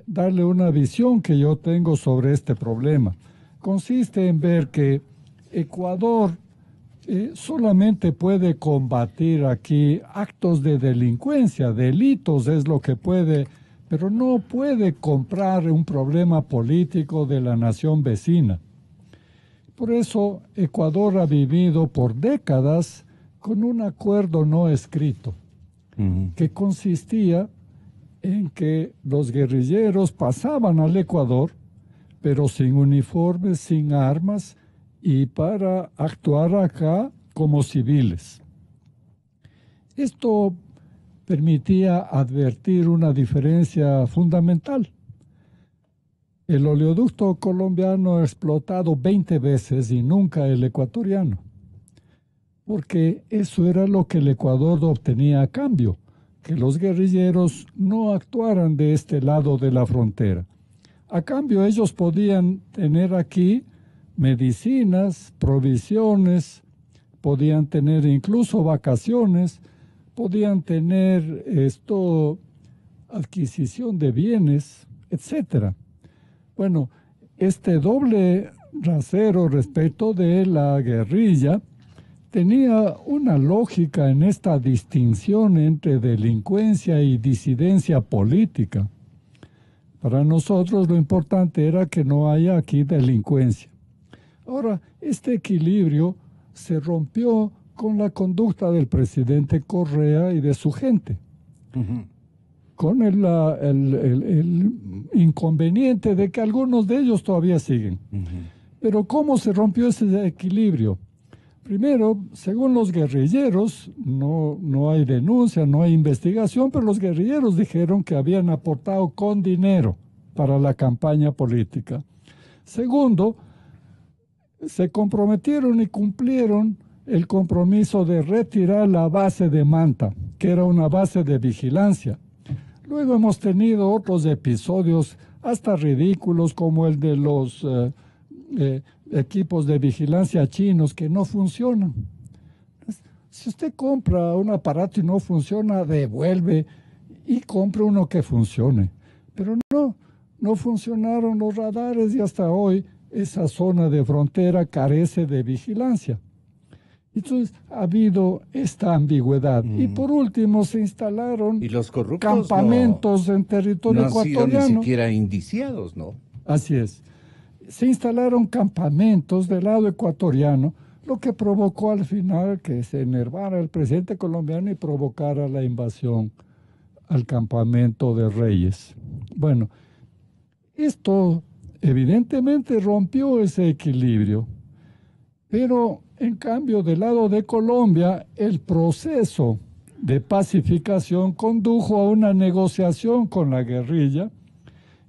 darle una visión que yo tengo sobre este problema. Consiste en ver que Ecuador solamente puede combatir aquí actos de delincuencia, delitos es lo que puede, pero no puede comprar un problema político de la nación vecina. Por eso Ecuador ha vivido por décadas con un acuerdo no escrito, que consistía en que los guerrilleros pasaban al Ecuador, pero sin uniformes, sin armas, y para actuar acá como civiles. Esto permitía advertir una diferencia fundamental. El oleoducto colombiano ha explotado 20 veces y nunca el ecuatoriano, porque eso era lo que el Ecuador obtenía a cambio, que los guerrilleros no actuaran de este lado de la frontera. A cambio, ellos podían tener aquí medicinas, provisiones, podían tener incluso vacaciones, podían tener adquisición de bienes, etcétera. Bueno, este doble rasero respecto de la guerrilla tenía una lógica en esta distinción entre delincuencia y disidencia política. Para nosotros lo importante era que no haya aquí delincuencia. Ahora, este equilibrio se rompió con la conducta del presidente Correa y de su gente. Con el inconveniente de que algunos de ellos todavía siguen. Pero ¿cómo se rompió ese equilibrio? Primero, según los guerrilleros, no hay denuncia, no hay investigación, pero los guerrilleros dijeron que habían aportado con dinero para la campaña política. Segundo, se comprometieron y cumplieron el compromiso de retirar la base de Manta, que era una base de vigilancia. Luego hemos tenido otros episodios hasta ridículos como el de los equipos de vigilancia chinos que no funcionan. Si usted compra un aparato y no funciona, devuelve y compra uno que funcione. Pero no funcionaron los radares y hasta hoy esa zona de frontera carece de vigilancia. Entonces ha habido esta ambigüedad. Y por último se instalaron y los corruptos campamentos en territorio ecuatoriano. No han sido ni siquiera indiciados, ¿no? Así es. Se instalaron campamentos del lado ecuatoriano, lo que provocó al final que se enervara el presidente colombiano y provocara la invasión al campamento de Reyes. Bueno, esto evidentemente rompió ese equilibrio, pero en cambio del lado de Colombia el proceso de pacificación condujo a una negociación con la guerrilla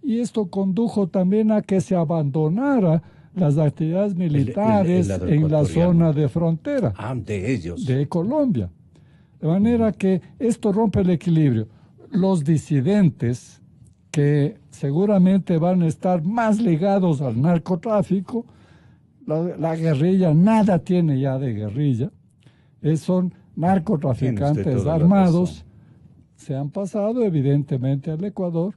y esto condujo también a que se abandonara las actividades militares en la zona de frontera de ellos, de Colombia. De manera que esto rompe el equilibrio. Los disidentes que seguramente van a estar más ligados al narcotráfico, la guerrilla nada tiene ya de guerrilla, son narcotraficantes armados, se han pasado evidentemente al Ecuador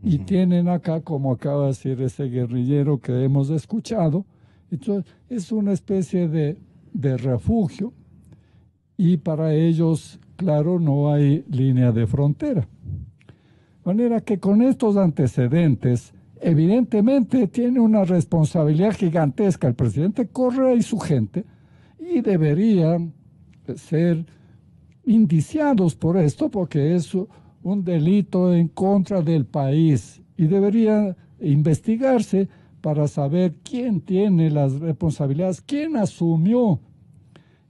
y tienen acá, como acaba de decir ese guerrillero que hemos escuchado, entonces es una especie de refugio y para ellos, claro, no hay línea de frontera. De manera que con estos antecedentes, evidentemente tiene una responsabilidad gigantesca el presidente Correa y su gente y deberían ser indiciados por esto porque es un delito en contra del país y debería investigarse para saber quién tiene las responsabilidades, quién asumió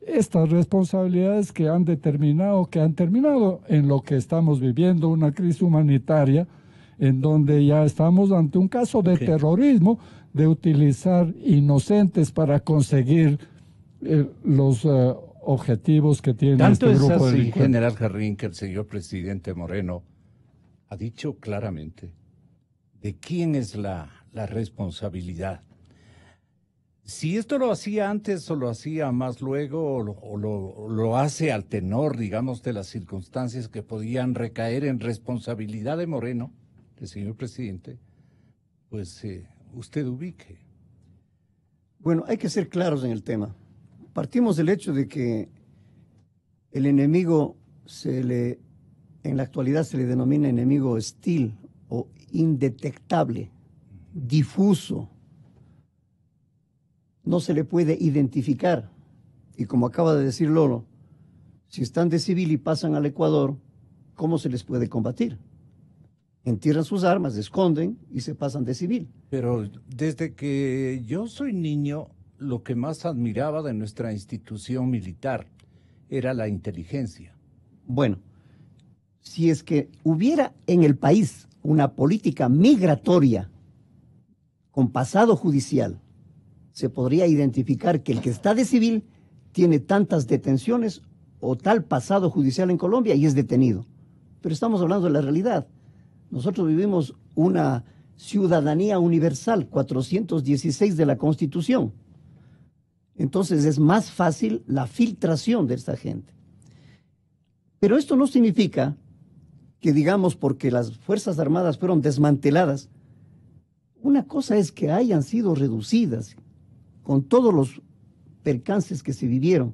estas responsabilidades que han terminado en lo que estamos viviendo, una crisis humanitaria en donde ya estamos ante un caso de terrorismo, de utilizar inocentes para conseguir los objetivos que tiene tanto este grupo es así, delincuente. General Jarrín, que el señor presidente Moreno ha dicho claramente de quién es la responsabilidad. Si esto lo hacía antes o lo hacía más luego o lo hace al tenor, digamos, de las circunstancias que podían recaer en responsabilidad de Moreno, del señor presidente, pues usted ubique. Bueno, hay que ser claros en el tema. Partimos del hecho de que el enemigo en la actualidad se le denomina enemigo hostil o indetectable, difuso. No se le puede identificar. Y como acaba de decir Lolo, si están de civil y pasan al Ecuador, ¿cómo se les puede combatir? Entierran sus armas, se esconden y se pasan de civil. Pero desde que yo soy niño, lo que más admiraba de nuestra institución militar era la inteligencia. Bueno, si es que hubiera en el país una política migratoria con pasado judicial, se podría identificar que el que está de civil tiene tantas detenciones o tal pasado judicial en Colombia y es detenido. Pero estamos hablando de la realidad. Nosotros vivimos una ciudadanía universal, 416 de la Constitución. Entonces es más fácil la filtración de esta gente. Pero esto no significa que, digamos, porque las Fuerzas Armadas fueron desmanteladas, una cosa es que hayan sido reducidas con todos los percances que se vivieron,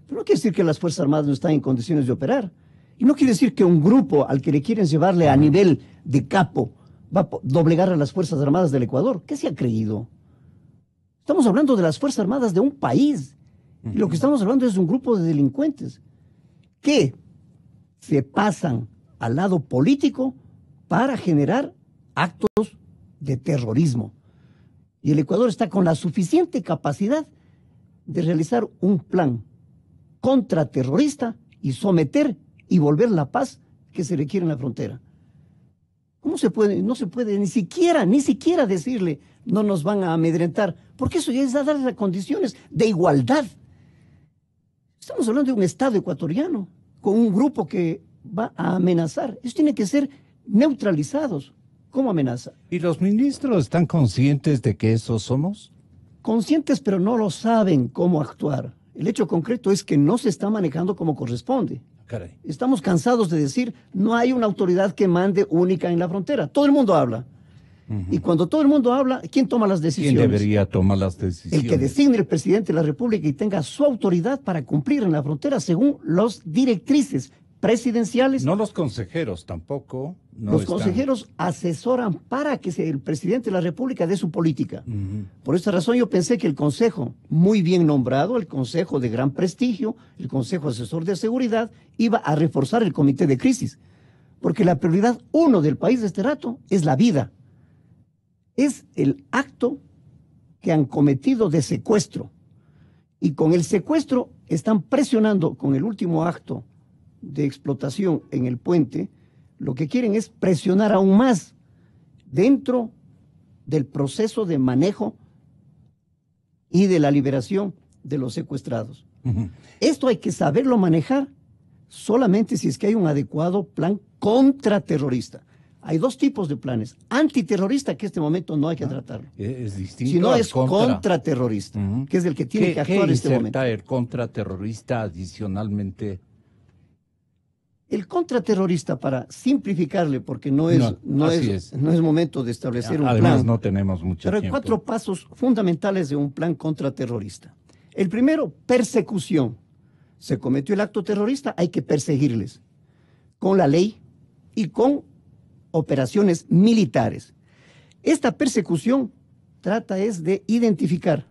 pero no quiere decir que las Fuerzas Armadas no están en condiciones de operar. Y no quiere decir que un grupo al que le quieren llevarle a nivel de capo va a doblegar a las Fuerzas Armadas del Ecuador. ¿Qué se ha creído? Estamos hablando de las Fuerzas Armadas de un país. Y lo que estamos hablando es de un grupo de delincuentes que se pasan al lado político para generar actos de terrorismo. Y el Ecuador está con la suficiente capacidad de realizar un plan contraterrorista y someter y volver la paz que se requiere en la frontera. ¿Cómo se puede? No se puede ni siquiera decirle no nos van a amedrentar, porque eso ya es darle las condiciones de igualdad. Estamos hablando de un Estado ecuatoriano con un grupo que va a amenazar. Ellos tienen que ser neutralizados como amenaza. ¿Y los ministros están conscientes de que eso somos? Conscientes, pero no lo saben cómo actuar. El hecho concreto es que no se está manejando como corresponde. Caray. Estamos cansados de decir, no hay una autoridad que mande única en la frontera. Todo el mundo habla. Y cuando todo el mundo habla, ¿quién toma las decisiones? ¿Quién debería tomar las decisiones? El que designe el presidente de la República y tenga su autoridad para cumplir en la frontera según las directrices presidenciales. No los consejeros tampoco. Los consejeros asesoran para que el presidente de la República dé su política. Por esta razón yo pensé que el Consejo, muy bien nombrado, el Consejo de gran prestigio, el Consejo Asesor de Seguridad, iba a reforzar el Comité de Crisis. Porque la prioridad uno del país de este rato es la vida. Es el acto que han cometido de secuestro. Y con el secuestro están presionando con el último acto de explotación en el puente. Lo que quieren es presionar aún más dentro del proceso de manejo y de la liberación de los secuestrados. Esto hay que saberlo manejar solamente si es que hay un adecuado plan contraterrorista. Hay dos tipos de planes. Antiterrorista, que en este momento no hay que tratarlo. Es distinto. Si no es contraterrorista, que es el que tiene que actuar en este momento. ¿Qué inserta el contraterrorista adicionalmente? El contraterrorista, para simplificarle, porque no es momento de establecer un plan. Además no tenemos mucho tiempo. Pero hay 4 pasos fundamentales de un plan contraterrorista. El primero, persecución. Se cometió el acto terrorista, hay que perseguirles con la ley y con operaciones militares. Esta persecución trata de identificar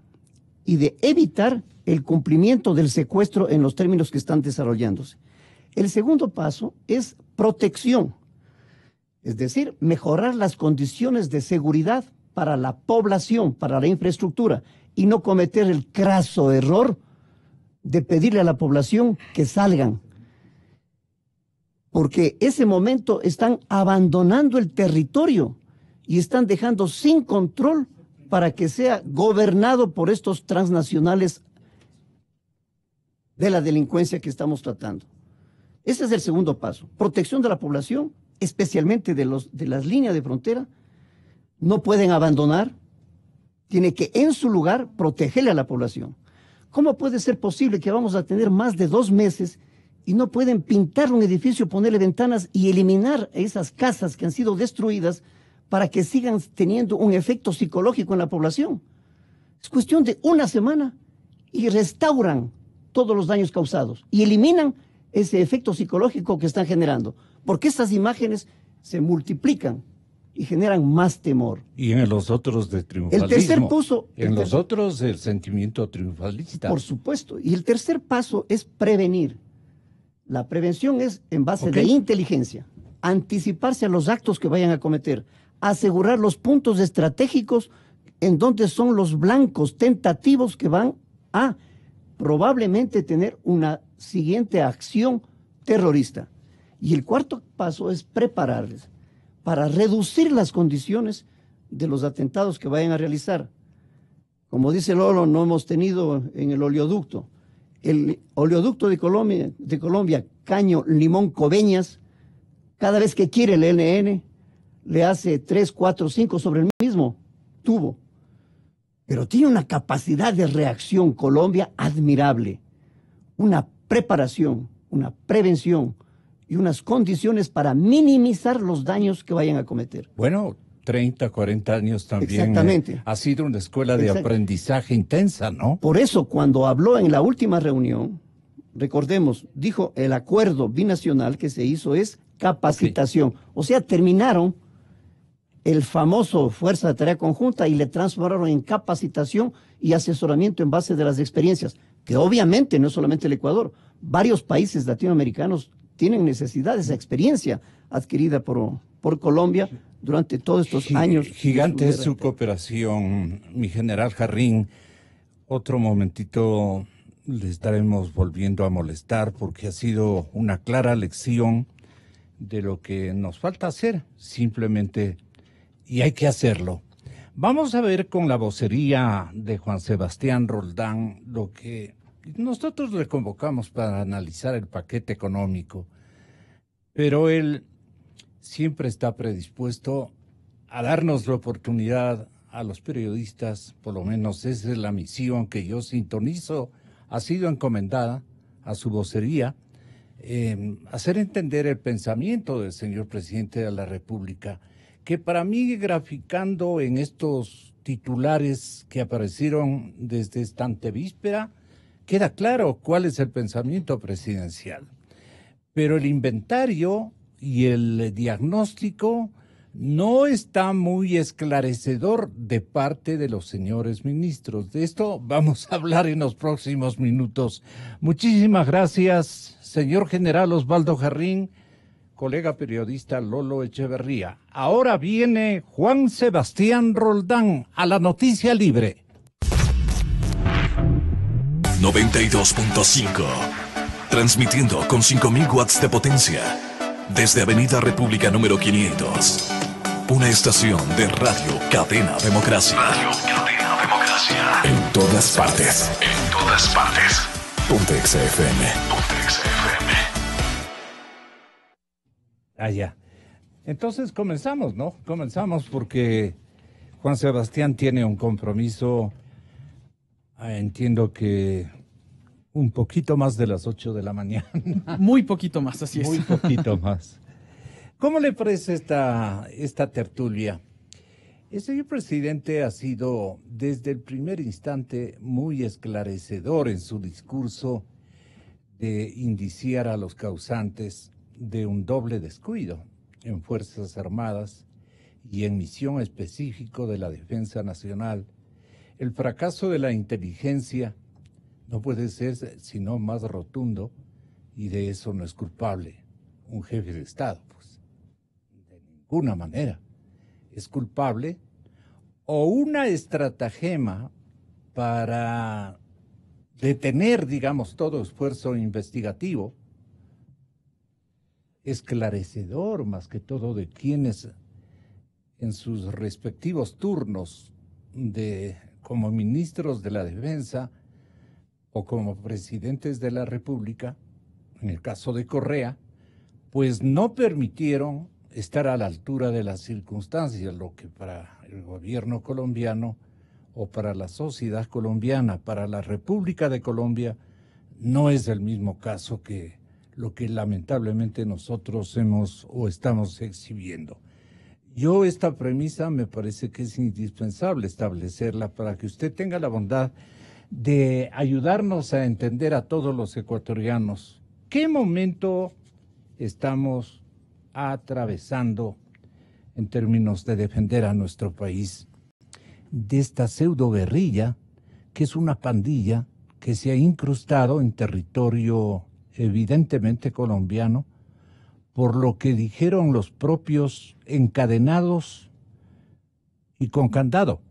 y de evitar el cumplimiento del secuestro en los términos que están desarrollándose. El segundo paso es protección, es decir, mejorar las condiciones de seguridad para la población, para la infraestructura, y no cometer el craso error de pedirle a la población que salgan. Porque ese momento están abandonando el territorio y están dejando sin control para que sea gobernado por estos transnacionales de la delincuencia que estamos tratando. Ese es el segundo paso. Protección de la población, especialmente de las líneas de frontera. No pueden abandonar. Tiene que, en su lugar, protegerle a la población. ¿Cómo puede ser posible que vamos a tener más de 2 meses y no pueden pintar un edificio, ponerle ventanas y eliminar esas casas que han sido destruidas para que sigan teniendo un efecto psicológico en la población? Es cuestión de 1 semana y restauran todos los daños causados y eliminan ese efecto psicológico que están generando, porque estas imágenes se multiplican y generan más temor. Y en los otros de triunfalismo. El tercer paso... En los otros el sentimiento triunfalista. Por supuesto. Y el tercer paso es prevenir. La prevención es en base de inteligencia, anticiparse a los actos que vayan a cometer, asegurar los puntos estratégicos en donde son los blancos tentativos que van a probablemente tener una siguiente acción terrorista. Y el cuarto paso es prepararles para reducir las condiciones de los atentados que vayan a realizar. Como dice Lolo, no hemos tenido en el oleoducto. El oleoducto de Colombia, Caño, Limón, Coveñas, cada vez que quiere el ELN, le hace 3, 4, 5 sobre el mismo tubo. Pero tiene una capacidad de reacción Colombia admirable, una preparación, una prevención y unas condiciones para minimizar los daños que vayan a cometer. Bueno, 30, 40 años también. Exactamente. Ha sido una escuela de aprendizaje intensa, ¿no? Por eso, cuando habló en la última reunión, recordemos, dijo el acuerdo binacional que se hizo es capacitación. Okay. O sea, terminaron el famoso Fuerza de Tarea Conjunta y le transformaron en capacitación y asesoramiento en base de las experiencias, que obviamente no es solamente el Ecuador, varios países latinoamericanos tienen necesidad de esa experiencia adquirida por Colombia durante todos estos años. Gigante es su cooperación, mi general Jarrín. Otro momentito le estaremos volviendo a molestar porque ha sido una clara lección de lo que nos falta hacer, simplemente, y hay que hacerlo. Vamos a ver con la vocería de Juan Sebastián Roldán lo que nosotros le convocamos para analizar el paquete económico, pero él siempre está predispuesto a darnos la oportunidad a los periodistas, por lo menos esa es la misión que yo sintonizo, ha sido encomendada a su vocería, hacer entender el pensamiento del señor presidente de la República, que para mí, graficando en estos titulares que aparecieron desde esta antevíspera, queda claro cuál es el pensamiento presidencial. Pero el inventario y el diagnóstico no está muy esclarecedor de parte de los señores ministros. De esto vamos a hablar en los próximos minutos. Muchísimas gracias, señor general Osvaldo Jarrín, colega periodista Lolo Echeverría. Ahora viene Juan Sebastián Roldán a la Noticia Libre. 92.5. Transmitiendo con 5.000 watts de potencia. Desde Avenida República número 500. Una estación de Radio Cadena Democracia. Radio Cadena Democracia. En todas partes. En todas partes. Pontex FM. Pontex FM. Ya. Entonces comenzamos, ¿no? Comenzamos porque Juan Sebastián tiene un compromiso, entiendo que un poquito más de las 8 de la mañana. Muy poquito más, así es. Muy poquito más. ¿Cómo le parece esta tertulia? El señor presidente ha sido desde el primer instante muy esclarecedor en su discurso de indiciar a los causantes de un doble descuido en Fuerzas Armadas y en misión específica de la Defensa Nacional. El fracaso de la inteligencia no puede ser sino más rotundo y de eso no es culpable un jefe de Estado, pues, de ninguna manera. Es culpable o una estratagema para detener, digamos, todo esfuerzo investigativo, esclarecedor más que todo de quienes en sus respectivos turnos como ministros de la Defensa o como presidentes de la República, en el caso de Correa, pues no permitieron estar a la altura de las circunstancias, lo que para el gobierno colombiano o para la sociedad colombiana, para la República de Colombia, no es el mismo caso que lo que lamentablemente nosotros hemos o estamos exhibiendo. Yo esta premisa me parece que es indispensable establecerla para que usted tenga la bondad de ayudarnos a entender a todos los ecuatorianos qué momento estamos atravesando en términos de defender a nuestro país de esta pseudo guerrilla que es una pandilla que se ha incrustado en territorio evidentemente colombiano, por lo que dijeron los propios encadenados y con candado.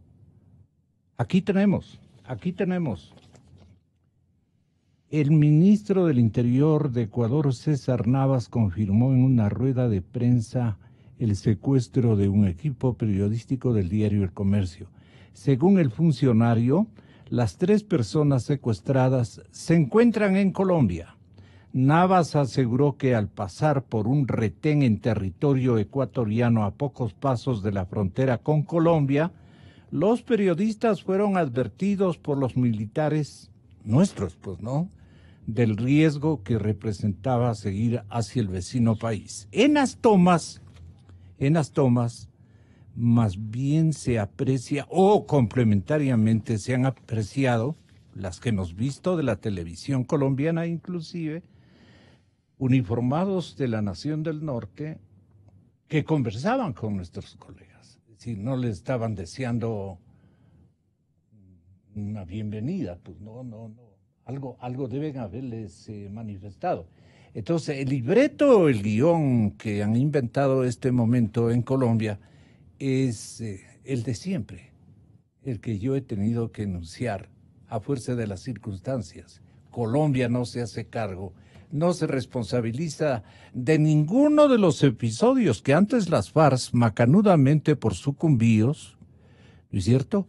Aquí tenemos. El ministro del Interior de Ecuador, César Navas, confirmó en una rueda de prensa el secuestro de un equipo periodístico del diario El Comercio. Según el funcionario, las 3 personas secuestradas se encuentran en Colombia. Navas aseguró que al pasar por un retén en territorio ecuatoriano a pocos pasos de la frontera con Colombia, los periodistas fueron advertidos por los militares nuestros, pues, ¿no?, del riesgo que representaba seguir hacia el vecino país. En las tomas, más bien se aprecia, o complementariamente se han apreciado, las que hemos visto de la televisión colombiana inclusive, uniformados de la Nación del Norte que conversaban con nuestros colegas. Es decir, no les estaban deseando una bienvenida, pues no. Algo deben haberles manifestado. Entonces, el libreto, el guión que han inventado este momento en Colombia es el de siempre, el que yo he tenido que enunciar a fuerza de las circunstancias. Colombia no se hace cargo, no se responsabiliza de ninguno de los episodios que antes las FARC, macanudamente por sucumbíos, ¿no es cierto?,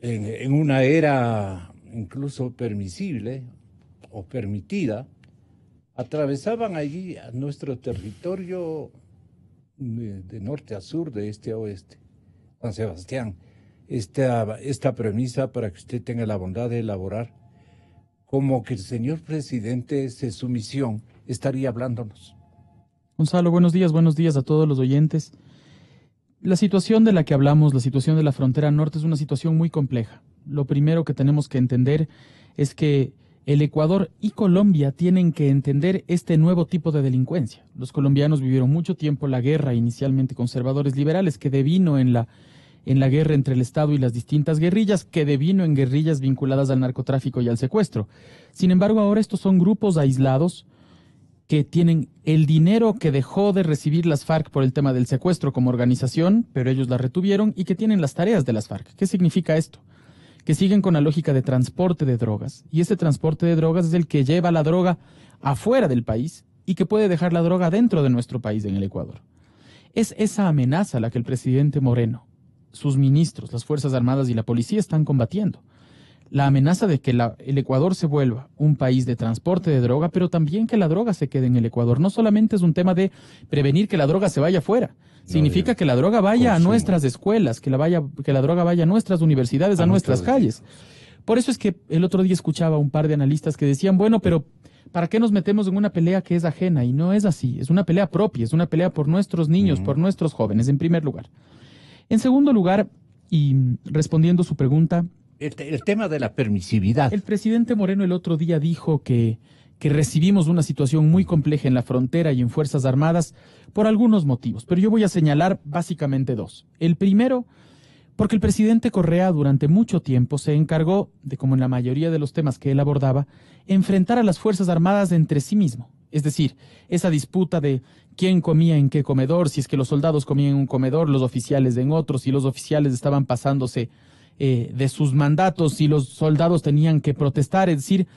en una era incluso permisible o permitida, atravesaban allí a nuestro territorio de norte a sur, de este a oeste. Juan Sebastián, esta premisa para que usted tenga la bondad de elaborar, como que el señor presidente, desde su misión, estaría hablándonos. Gonzalo, buenos días a todos los oyentes. La situación de la que hablamos, la situación de la frontera norte, es una situación muy compleja. Lo primero que tenemos que entender es que el Ecuador y Colombia tienen que entender este nuevo tipo de delincuencia. Los colombianos vivieron mucho tiempo la guerra, inicialmente conservadores liberales, que devino en la guerra entre el Estado y las distintas guerrillas, que devino en guerrillas vinculadas al narcotráfico y al secuestro. Sin embargo, ahora estos son grupos aislados que tienen el dinero que dejó de recibir las FARC por el tema del secuestro como organización, pero ellos la retuvieron, y que tienen las tareas de las FARC. ¿Qué significa esto? Que siguen con la lógica de transporte de drogas, y ese transporte de drogas es el que lleva la droga afuera del país y que puede dejar la droga dentro de nuestro país, en el Ecuador. Es esa amenaza la que el presidente Moreno, sus ministros, las Fuerzas Armadas y la policía están combatiendo. La amenaza de que el Ecuador se vuelva un país de transporte de droga, pero también que la droga se quede en el Ecuador. No solamente es un tema de prevenir que la droga se vaya afuera, significa que la droga vaya a nuestras escuelas, que la droga vaya a nuestras universidades, a nuestras calles. Por eso es que el otro día escuchaba a un par de analistas que decían, bueno, pero ¿para qué nos metemos en una pelea que es ajena? Y no es así, es una pelea propia, es una pelea por nuestros niños, por nuestros jóvenes, en primer lugar. En segundo lugar, y respondiendo su pregunta, el tema de la permisividad. El presidente Moreno el otro día dijo que recibimos una situación muy compleja en la frontera y en Fuerzas Armadas por algunos motivos, pero yo voy a señalar básicamente 2. El primero, porque el presidente Correa durante mucho tiempo se encargó de, como en la mayoría de los temas que él abordaba, enfrentar a las Fuerzas Armadas entre sí mismo. Es decir, esa disputa de quién comía en qué comedor, si es que los soldados comían en un comedor, los oficiales en otro, si los oficiales estaban pasándose de sus mandatos, si los soldados tenían que protestar. Es decir,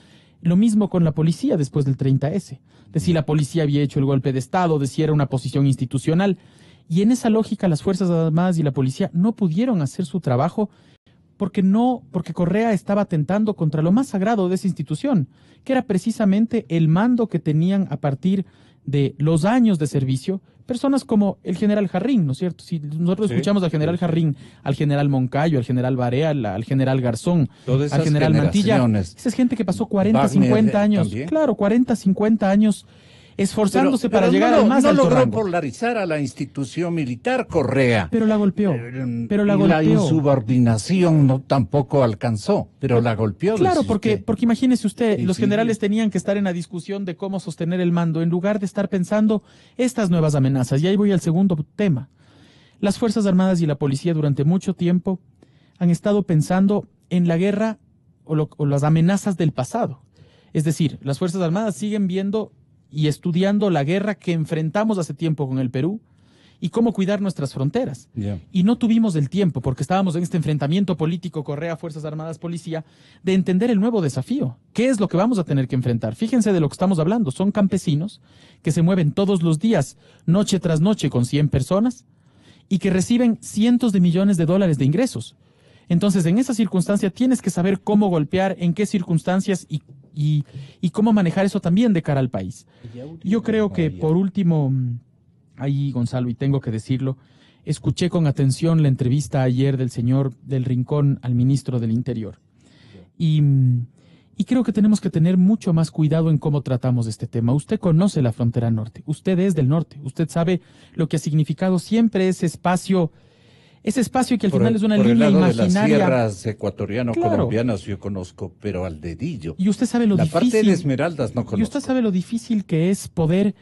lo mismo con la policía después del 30S, de si la policía había hecho el golpe de Estado, de si era una posición institucional. Y en esa lógica las Fuerzas Armadas y la policía no pudieron hacer su trabajo porque Correa estaba atentando contra lo más sagrado de esa institución, que era precisamente el mando que tenían a partir de los años de servicio personas como el general Jarrín, ¿no es cierto? Si nosotros escuchamos al general Jarrín, al general Moncayo, al general Barea, al general Garzón, al general Mantilla, esa es gente que pasó 40, 50 años, también. Claro, 40, 50 años esforzándose para llegar al más alto rango. No logró polarizar a la institución militar, Correa. Pero la golpeó. La insubordinación no tampoco alcanzó, pero la golpeó. Claro, porque imagínese usted, los generales tenían que estar en la discusión de cómo sostener el mando, en lugar de estar pensando estas nuevas amenazas. Y ahí voy al segundo tema. Las Fuerzas Armadas y la policía durante mucho tiempo han estado pensando en la guerra o las amenazas del pasado. Es decir, las Fuerzas Armadas siguen viendo y estudiando la guerra que enfrentamos hace tiempo con el Perú y cómo cuidar nuestras fronteras. Yeah. Y no tuvimos el tiempo, porque estábamos en este enfrentamiento político, Correa, Fuerzas Armadas, Policía, de entender el nuevo desafío. ¿Qué es lo que vamos a tener que enfrentar? Fíjense de lo que estamos hablando. Son campesinos que se mueven todos los días, noche tras noche, con 100 personas, y que reciben cientos de millones de dólares de ingresos. Entonces, en esa circunstancia tienes que saber cómo golpear, en qué circunstancias y cómo manejar eso también de cara al país. Yo creo que, por último, ahí, Gonzalo, y tengo que decirlo, escuché con atención la entrevista ayer del señor del Rincón al ministro del Interior. Y creo que tenemos que tener mucho más cuidado en cómo tratamos este tema. Usted conoce la frontera norte, usted es del norte, usted sabe lo que ha significado siempre ese espacio que al final es una línea imaginaria. De las sierras ecuatoriano-colombianas yo conozco, pero al dedillo. Y usted sabe lo difícil. La parte de Esmeraldas no conozco. Y usted sabe lo difícil que es poder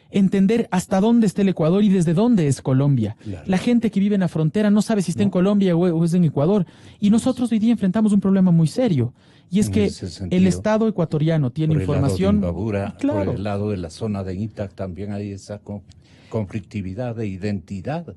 entender hasta dónde está el Ecuador y desde dónde es Colombia. Claro. La gente que vive en la frontera no sabe si está en Colombia o es en Ecuador. Y nosotros hoy día enfrentamos un problema muy serio. Y es que el Estado ecuatoriano tiene información. Por el lado de Imbabura, claro, por el lado de la zona de Itac también hay esa conflictividad de identidad.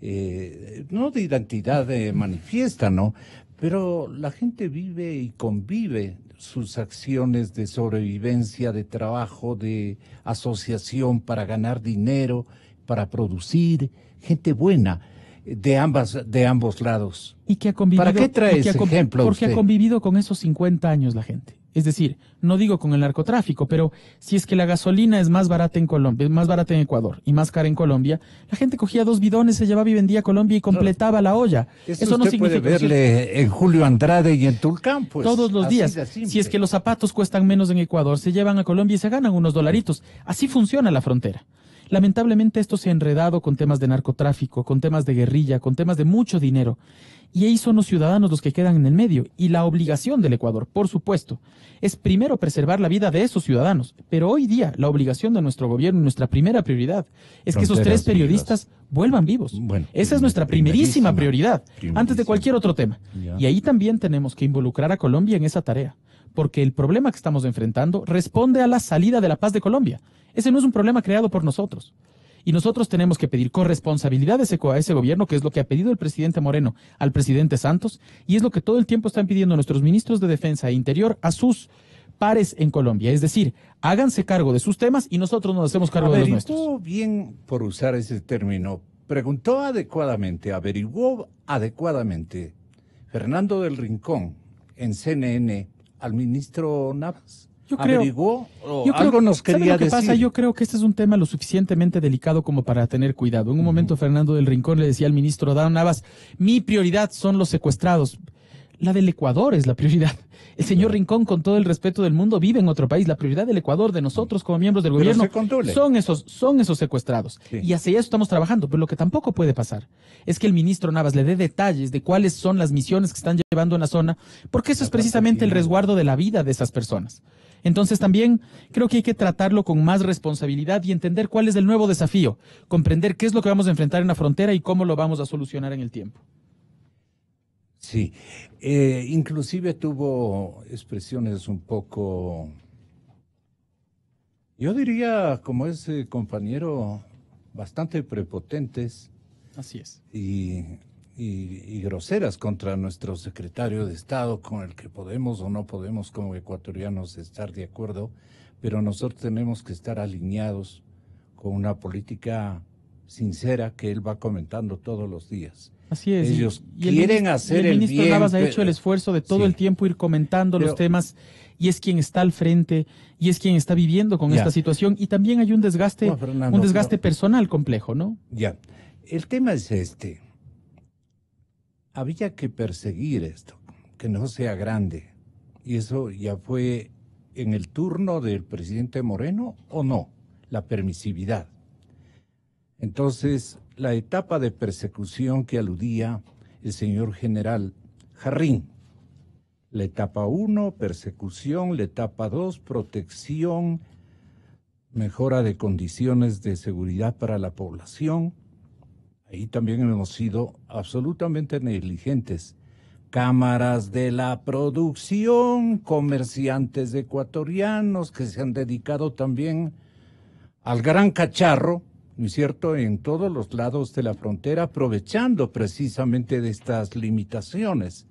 No de identidad manifiesta, ¿no? Pero la gente vive y convive sus acciones de sobrevivencia, de trabajo, de asociación para ganar dinero, para producir, gente buena de ambos lados. Y que ha convivido, ¿para qué trae ese ejemplo porque usted? Ha convivido con esos 50 años la gente. Es decir, no digo con el narcotráfico, pero si es que la gasolina es más barata en Colombia, más barata en Ecuador y más cara en Colombia, la gente cogía 2 bidones, se llevaba y vendía a Colombia y completaba la olla. Eso no significa puede verle en Julio Andrade y en Tulcán, pues. Todos los días. Si es que los zapatos cuestan menos en Ecuador, se llevan a Colombia y se ganan unos dolaritos. Así funciona la frontera. Lamentablemente esto se ha enredado con temas de narcotráfico, con temas de guerrilla, con temas de mucho dinero. Y ahí son los ciudadanos los que quedan en el medio. Y la obligación del Ecuador, por supuesto, es primero preservar la vida de esos ciudadanos. Pero hoy día la obligación de nuestro gobierno, nuestra primera prioridad, es que esos 3 periodistas vuelvan vivos. Bueno, esa es nuestra primerísima prioridad, antes de cualquier otro tema. Ya. Y ahí también tenemos que involucrar a Colombia en esa tarea. Porque el problema que estamos enfrentando responde a la salida de la paz de Colombia. Ese no es un problema creado por nosotros. Y nosotros tenemos que pedir corresponsabilidad a ese gobierno, que es lo que ha pedido el presidente Moreno al presidente Santos, y es lo que todo el tiempo están pidiendo nuestros ministros de Defensa e Interior a sus pares en Colombia. Es decir, háganse cargo de sus temas y nosotros nos hacemos cargo de los nuestros. Bien, por usar ese término, preguntó adecuadamente, averiguó adecuadamente Fernando del Rincón en CNN al ministro Navas. ¿Averiguó o algo nos quería decir? Pasa? Yo creo que este es un tema lo suficientemente delicado como para tener cuidado. En un momento Fernando del Rincón le decía al ministro Adán Navas, mi prioridad son los secuestrados. La del Ecuador es la prioridad. El señor Rincón, con todo el respeto del mundo, vive en otro país. La prioridad del Ecuador, de nosotros como miembros del gobierno, son esos secuestrados. Sí. Y hacia eso estamos trabajando. Pero lo que tampoco puede pasar es que el ministro Navas le dé detalles de cuáles son las misiones que están llevando en la zona, porque eso es precisamente el resguardo de la vida de esas personas. Entonces también creo que hay que tratarlo con más responsabilidad y entender cuál es el nuevo desafío, comprender qué es lo que vamos a enfrentar en la frontera y cómo lo vamos a solucionar en el tiempo. Sí, inclusive tuvo expresiones un poco, yo diría, como ese compañero, bastante prepotentes. Así es. Y groseras contra nuestro secretario de Estado, con el que podemos o no podemos como ecuatorianos estar de acuerdo, pero nosotros tenemos que estar alineados con una política sincera que él va comentando todos los días. Así es. Ellos quieren hacer el bien. El ministro Navas ha hecho el esfuerzo de todo el tiempo ir comentando los temas, y es quien está al frente, y es quien está viviendo con esta situación, y también hay un desgaste, personal complejo, ¿no? Ya, el tema es este. Había que perseguir esto, que no sea grande. ¿Y eso ya fue en el turno del presidente Moreno o no? La permisividad. Entonces, la etapa de persecución que aludía el señor general Jarrín. La etapa 1, persecución. La etapa 2, protección, mejora de condiciones de seguridad para la población. Ahí también hemos sido absolutamente negligentes. Cámaras de la producción, comerciantes ecuatorianos que se han dedicado también al gran cacharro, ¿no es cierto?, en todos los lados de la frontera, aprovechando precisamente de estas limitaciones.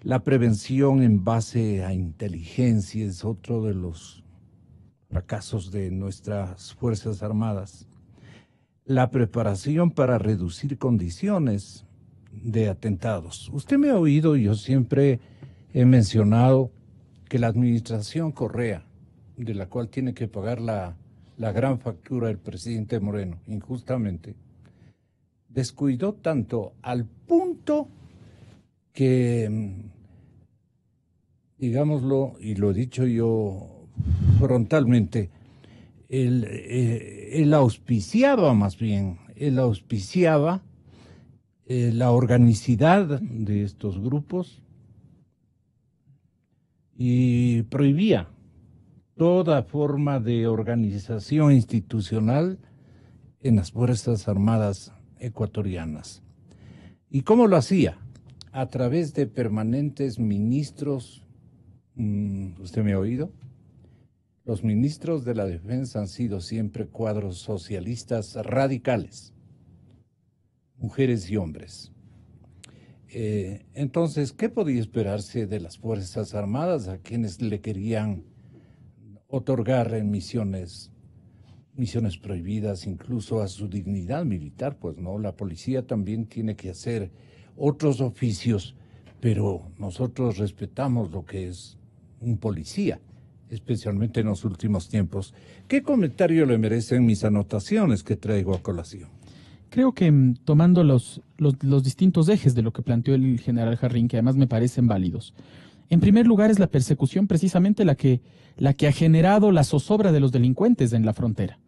La prevención en base a inteligencia es otro de los fracasos de nuestras Fuerzas Armadas. La preparación para reducir condiciones de atentados. Usted me ha oído, yo siempre he mencionado que la administración Correa, de la cual tiene que pagar la gran factura el presidente Moreno, injustamente, descuidó tanto al punto que, digámoslo, y lo he dicho yo frontalmente, él auspiciaba la organicidad de estos grupos y prohibía toda forma de organización institucional en las Fuerzas Armadas ecuatorianas. ¿Y cómo lo hacía? A través de permanentes ministros. ¿Usted me ha oído? Los ministros de la defensa han sido siempre cuadros socialistas radicales, mujeres y hombres. Entonces, ¿qué podía esperarse de las Fuerzas Armadas a quienes le querían otorgar misiones prohibidas, incluso a su dignidad militar? Pues no, la policía también tiene que hacer otros oficios, pero nosotros respetamos lo que es un policía, especialmente en los últimos tiempos. ¿Qué comentario le merecen mis anotaciones que traigo a colación? Creo que tomando los distintos ejes de lo que planteó el general Jarrín, que además me parecen válidos. En primer lugar, es la persecución precisamente la que ha generado la zozobra de los delincuentes en la frontera.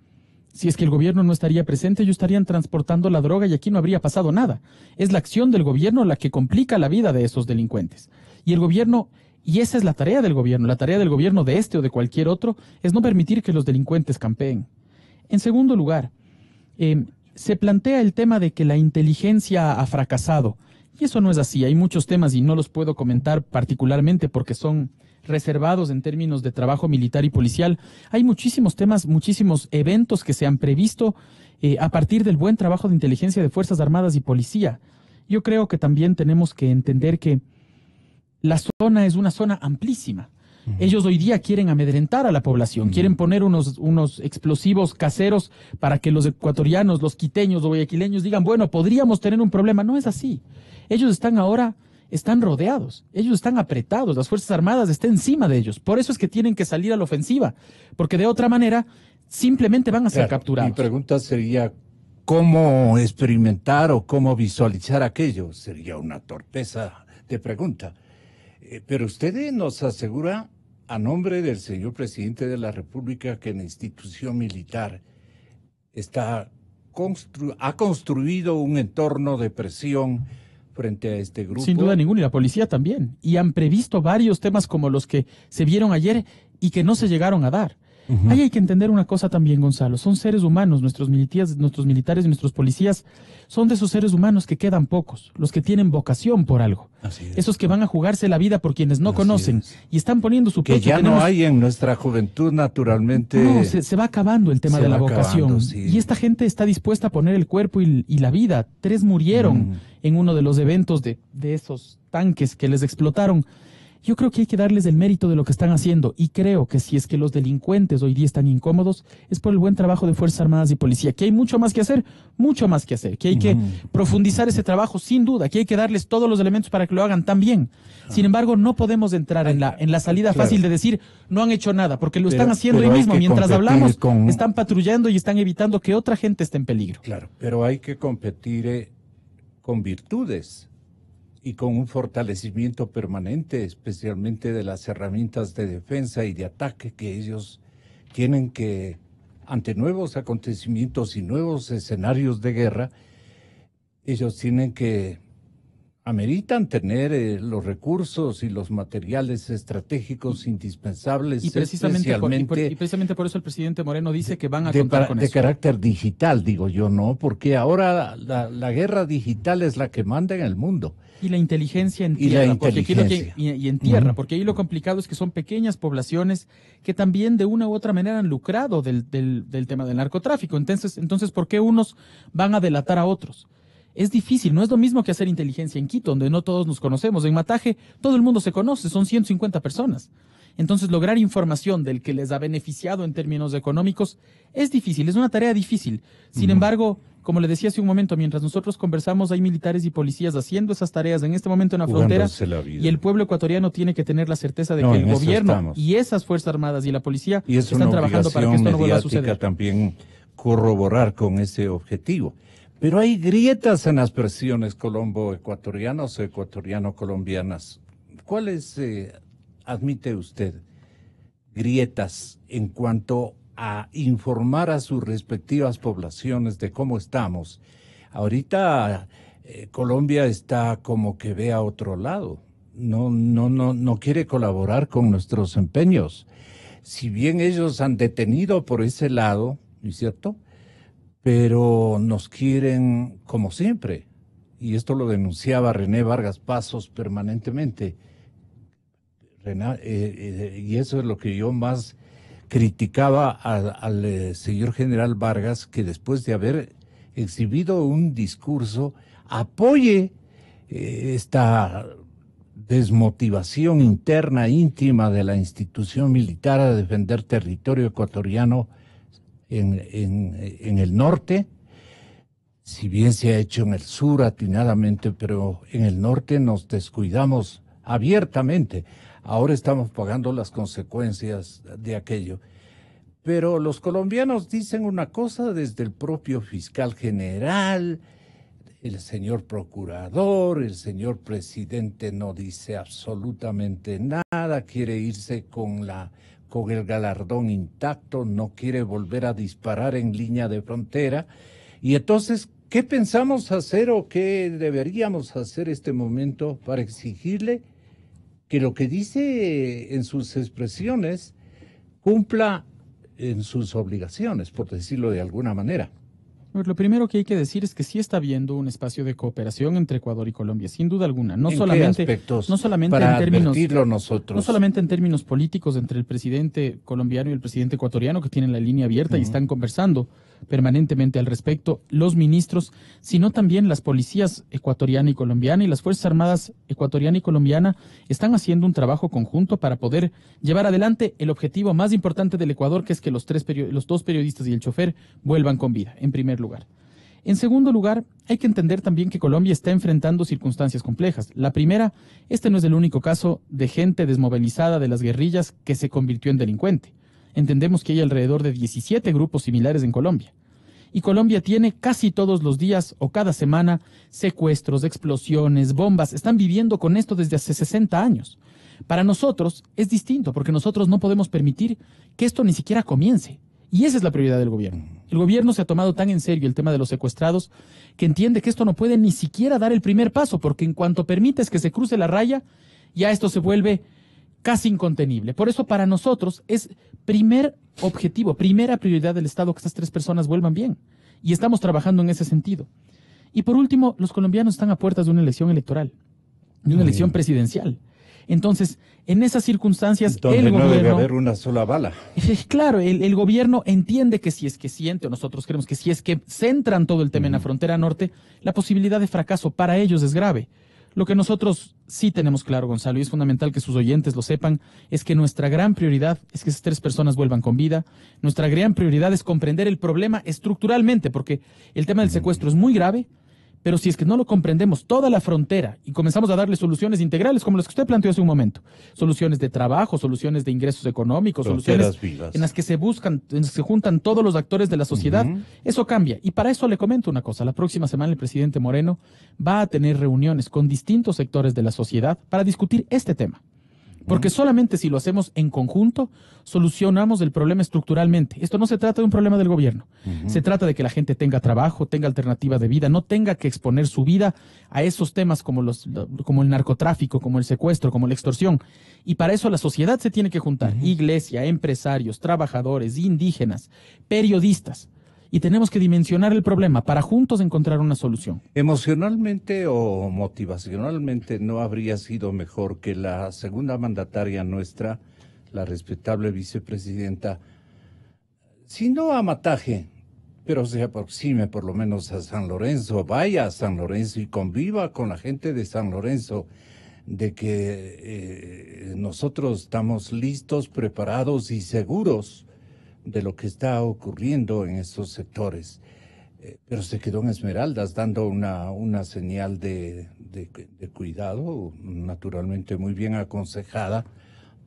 Si es que el gobierno no estaría presente, ellos estarían transportando la droga y aquí no habría pasado nada. Es la acción del gobierno la que complica la vida de esos delincuentes. Y esa es la tarea del gobierno de este o de cualquier otro, es no permitir que los delincuentes campeen. En segundo lugar, se plantea el tema de que la inteligencia ha fracasado. Y eso no es así. Hay muchos temas y no los puedo comentar particularmente porque son reservados en términos de trabajo militar y policial. Hay muchísimos temas, muchísimos eventos que se han previsto a partir del buen trabajo de inteligencia de Fuerzas Armadas y Policía. Yo creo que también tenemos que entender que la zona es una zona amplísima. Ellos hoy día quieren amedrentar a la población, quieren poner unos explosivos caseros para que los ecuatorianos, los quiteños o guayaquileños digan, bueno, podríamos tener un problema. No es así. Ellos están rodeados, ellos están apretados, las Fuerzas Armadas están encima de ellos. Por eso es que tienen que salir a la ofensiva, porque de otra manera simplemente van a ser capturados. Mi pregunta sería, ¿cómo experimentar o cómo visualizar aquello? Sería una torpeza de pregunta. Pero usted nos asegura, a nombre del señor presidente de la República, que la institución militar ha construido un entorno de presión frente a este grupo. Sin duda ninguna, y la policía también. Y han previsto varios temas como los que se vieron ayer y que no se llegaron a dar. Ahí hay que entender una cosa también, Gonzalo. Son seres humanos, nuestros militares y nuestros policías son de esos seres humanos que quedan pocos, los que tienen vocación por algo. Esos que van a jugarse la vida por quienes no conocen y están poniendo su pecho. Que ya no hay en nuestra juventud, naturalmente. No, se va acabando el tema de la vocación. Y esta gente está dispuesta a poner el cuerpo y la vida. 3 murieron en uno de los eventos de esos tanques que les explotaron. Yo creo que hay que darles el mérito de lo que están haciendo y creo que si es que los delincuentes hoy día están incómodos es por el buen trabajo de Fuerzas Armadas y Policía, que hay mucho más que hacer, que hay que profundizar ese trabajo sin duda, que hay que darles todos los elementos para que lo hagan tan bien. Sin embargo, no podemos entrar en la salida fácil de decir no han hecho nada, porque lo están haciendo hoy mismo. Mientras hablamos, están patrullando y están evitando que otra gente esté en peligro. Claro, pero hay que competir con virtudes y con un fortalecimiento permanente, especialmente de las herramientas de defensa y de ataque que ellos tienen que, ante nuevos acontecimientos y nuevos escenarios de guerra, ellos tienen que ameritan tener los recursos y los materiales estratégicos indispensables, y precisamente por eso el presidente Moreno dice que van a contar con de eso. carácter digital, digo yo, ¿no? Porque ahora la guerra digital es la que manda en el mundo. Y la inteligencia en tierra, y en tierra, porque ahí lo complicado es que son pequeñas poblaciones que también de una u otra manera han lucrado del tema del narcotráfico. Entonces, ¿por qué unos van a delatar a otros? Es difícil, no es lo mismo que hacer inteligencia en Quito, donde no todos nos conocemos. En Mataje todo el mundo se conoce, son 150 personas. Entonces, lograr información del que les ha beneficiado en términos económicos es difícil, es una tarea difícil. Sin embargo, como le decía hace un momento, mientras nosotros conversamos, hay militares y policías haciendo esas tareas en este momento en la frontera, y el pueblo ecuatoriano tiene que tener la certeza de que el gobierno y esas Fuerzas Armadas y la policía están trabajando para que esto no vuelva a suceder. También corroborar con ese objetivo. Pero hay grietas en las presiones colombo-ecuatorianas o ecuatoriano-colombianas. ¿Cuáles admite usted grietas en cuanto a informar a sus respectivas poblaciones de cómo estamos? Ahorita Colombia está como que ve a otro lado. No quiere colaborar con nuestros empeños. Si bien ellos han detenido por ese lado, ¿no es cierto?, pero nos quieren como siempre, y esto lo denunciaba René Vargas Pasos permanentemente, y eso es lo que yo más criticaba al señor general Vargas, que después de haber exhibido un discurso, apoye esta desmotivación interna, íntima de la institución militar a defender territorio ecuatoriano en el norte, si bien se ha hecho en el sur atinadamente, pero en el norte nos descuidamos abiertamente. Ahora estamos pagando las consecuencias de aquello. Pero los colombianos dicen una cosa desde el propio fiscal general, el señor procurador, el señor presidente no dice absolutamente nada, quiere irse con el galardón intacto, no quiere volver a disparar en línea de frontera. Y entonces, ¿qué pensamos hacer o qué deberíamos hacer este momento para exigirle que lo que dice en sus expresiones cumpla en sus obligaciones, por decirlo de alguna manera? Lo primero que hay que decir es que sí está habiendo un espacio de cooperación entre Ecuador y Colombia, sin duda alguna. No solamente en términos políticos entre el presidente colombiano y el presidente ecuatoriano, que tienen la línea abierta y están conversando permanentemente al respecto, los ministros, sino también las policías ecuatoriana y colombiana y las Fuerzas Armadas ecuatoriana y colombiana están haciendo un trabajo conjunto para poder llevar adelante el objetivo más importante del Ecuador, que es que los dos periodistas y el chofer vuelvan con vida, en primer lugar. En segundo lugar, hay que entender también que Colombia está enfrentando circunstancias complejas. La primera, este no es el único caso de gente desmovilizada de las guerrillas que se convirtió en delincuente. Entendemos que hay alrededor de 17 grupos similares en Colombia. Y Colombia tiene casi todos los días o cada semana secuestros, explosiones, bombas. Están viviendo con esto desde hace 60 años. Para nosotros es distinto, porque nosotros no podemos permitir que esto ni siquiera comience. Y esa es la prioridad del gobierno. El gobierno se ha tomado tan en serio el tema de los secuestrados que entiende que esto no puede ni siquiera dar el primer paso, porque en cuanto permites que se cruce la raya, ya esto se vuelve casi incontenible. Por eso para nosotros es primer objetivo, primera prioridad del Estado que estas 3 personas vuelvan bien. Y estamos trabajando en ese sentido. Y por último, los colombianos están a puertas de una elección electoral, de una elección presidencial. Entonces, en esas circunstancias, donde el gobierno... no debe haber una sola bala. Claro, el gobierno entiende que si es que siente, o nosotros creemos que si es que centran todo el tema en la frontera norte, la posibilidad de fracaso para ellos es grave. Lo que nosotros sí tenemos claro, Gonzalo, y es fundamental que sus oyentes lo sepan, es que nuestra gran prioridad es que esas 3 personas vuelvan con vida. Nuestra gran prioridad es comprender el problema estructuralmente, porque el tema del secuestro es muy grave, pero si es que no lo comprendemos toda la frontera y comenzamos a darle soluciones integrales, como las que usted planteó hace un momento, soluciones de trabajo, soluciones de ingresos económicos, soluciones en las que se buscan, en las que se juntan todos los actores de la sociedad, eso cambia. Y para eso le comento una cosa, la próxima semana el presidente Moreno va a tener reuniones con distintos sectores de la sociedad para discutir este tema. Porque solamente si lo hacemos en conjunto, solucionamos el problema estructuralmente. Esto no se trata de un problema del gobierno. Se trata de que la gente tenga trabajo, tenga alternativa de vida, no tenga que exponer su vida a esos temas como el narcotráfico, como el secuestro, como la extorsión. Y para eso la sociedad se tiene que juntar. Iglesia, empresarios, trabajadores, indígenas, periodistas. Y tenemos que dimensionar el problema para juntos encontrar una solución. Emocionalmente o motivacionalmente, ¿no habría sido mejor que la segunda mandataria nuestra, la respetable vicepresidenta, si no a Mataje, pero se aproxime por lo menos a San Lorenzo, vaya a San Lorenzo y conviva con la gente de San Lorenzo, de que nosotros estamos listos, preparados y seguros de lo que está ocurriendo en esos sectores? Pero se quedó en Esmeraldas dando una señal de cuidado, naturalmente muy bien aconsejada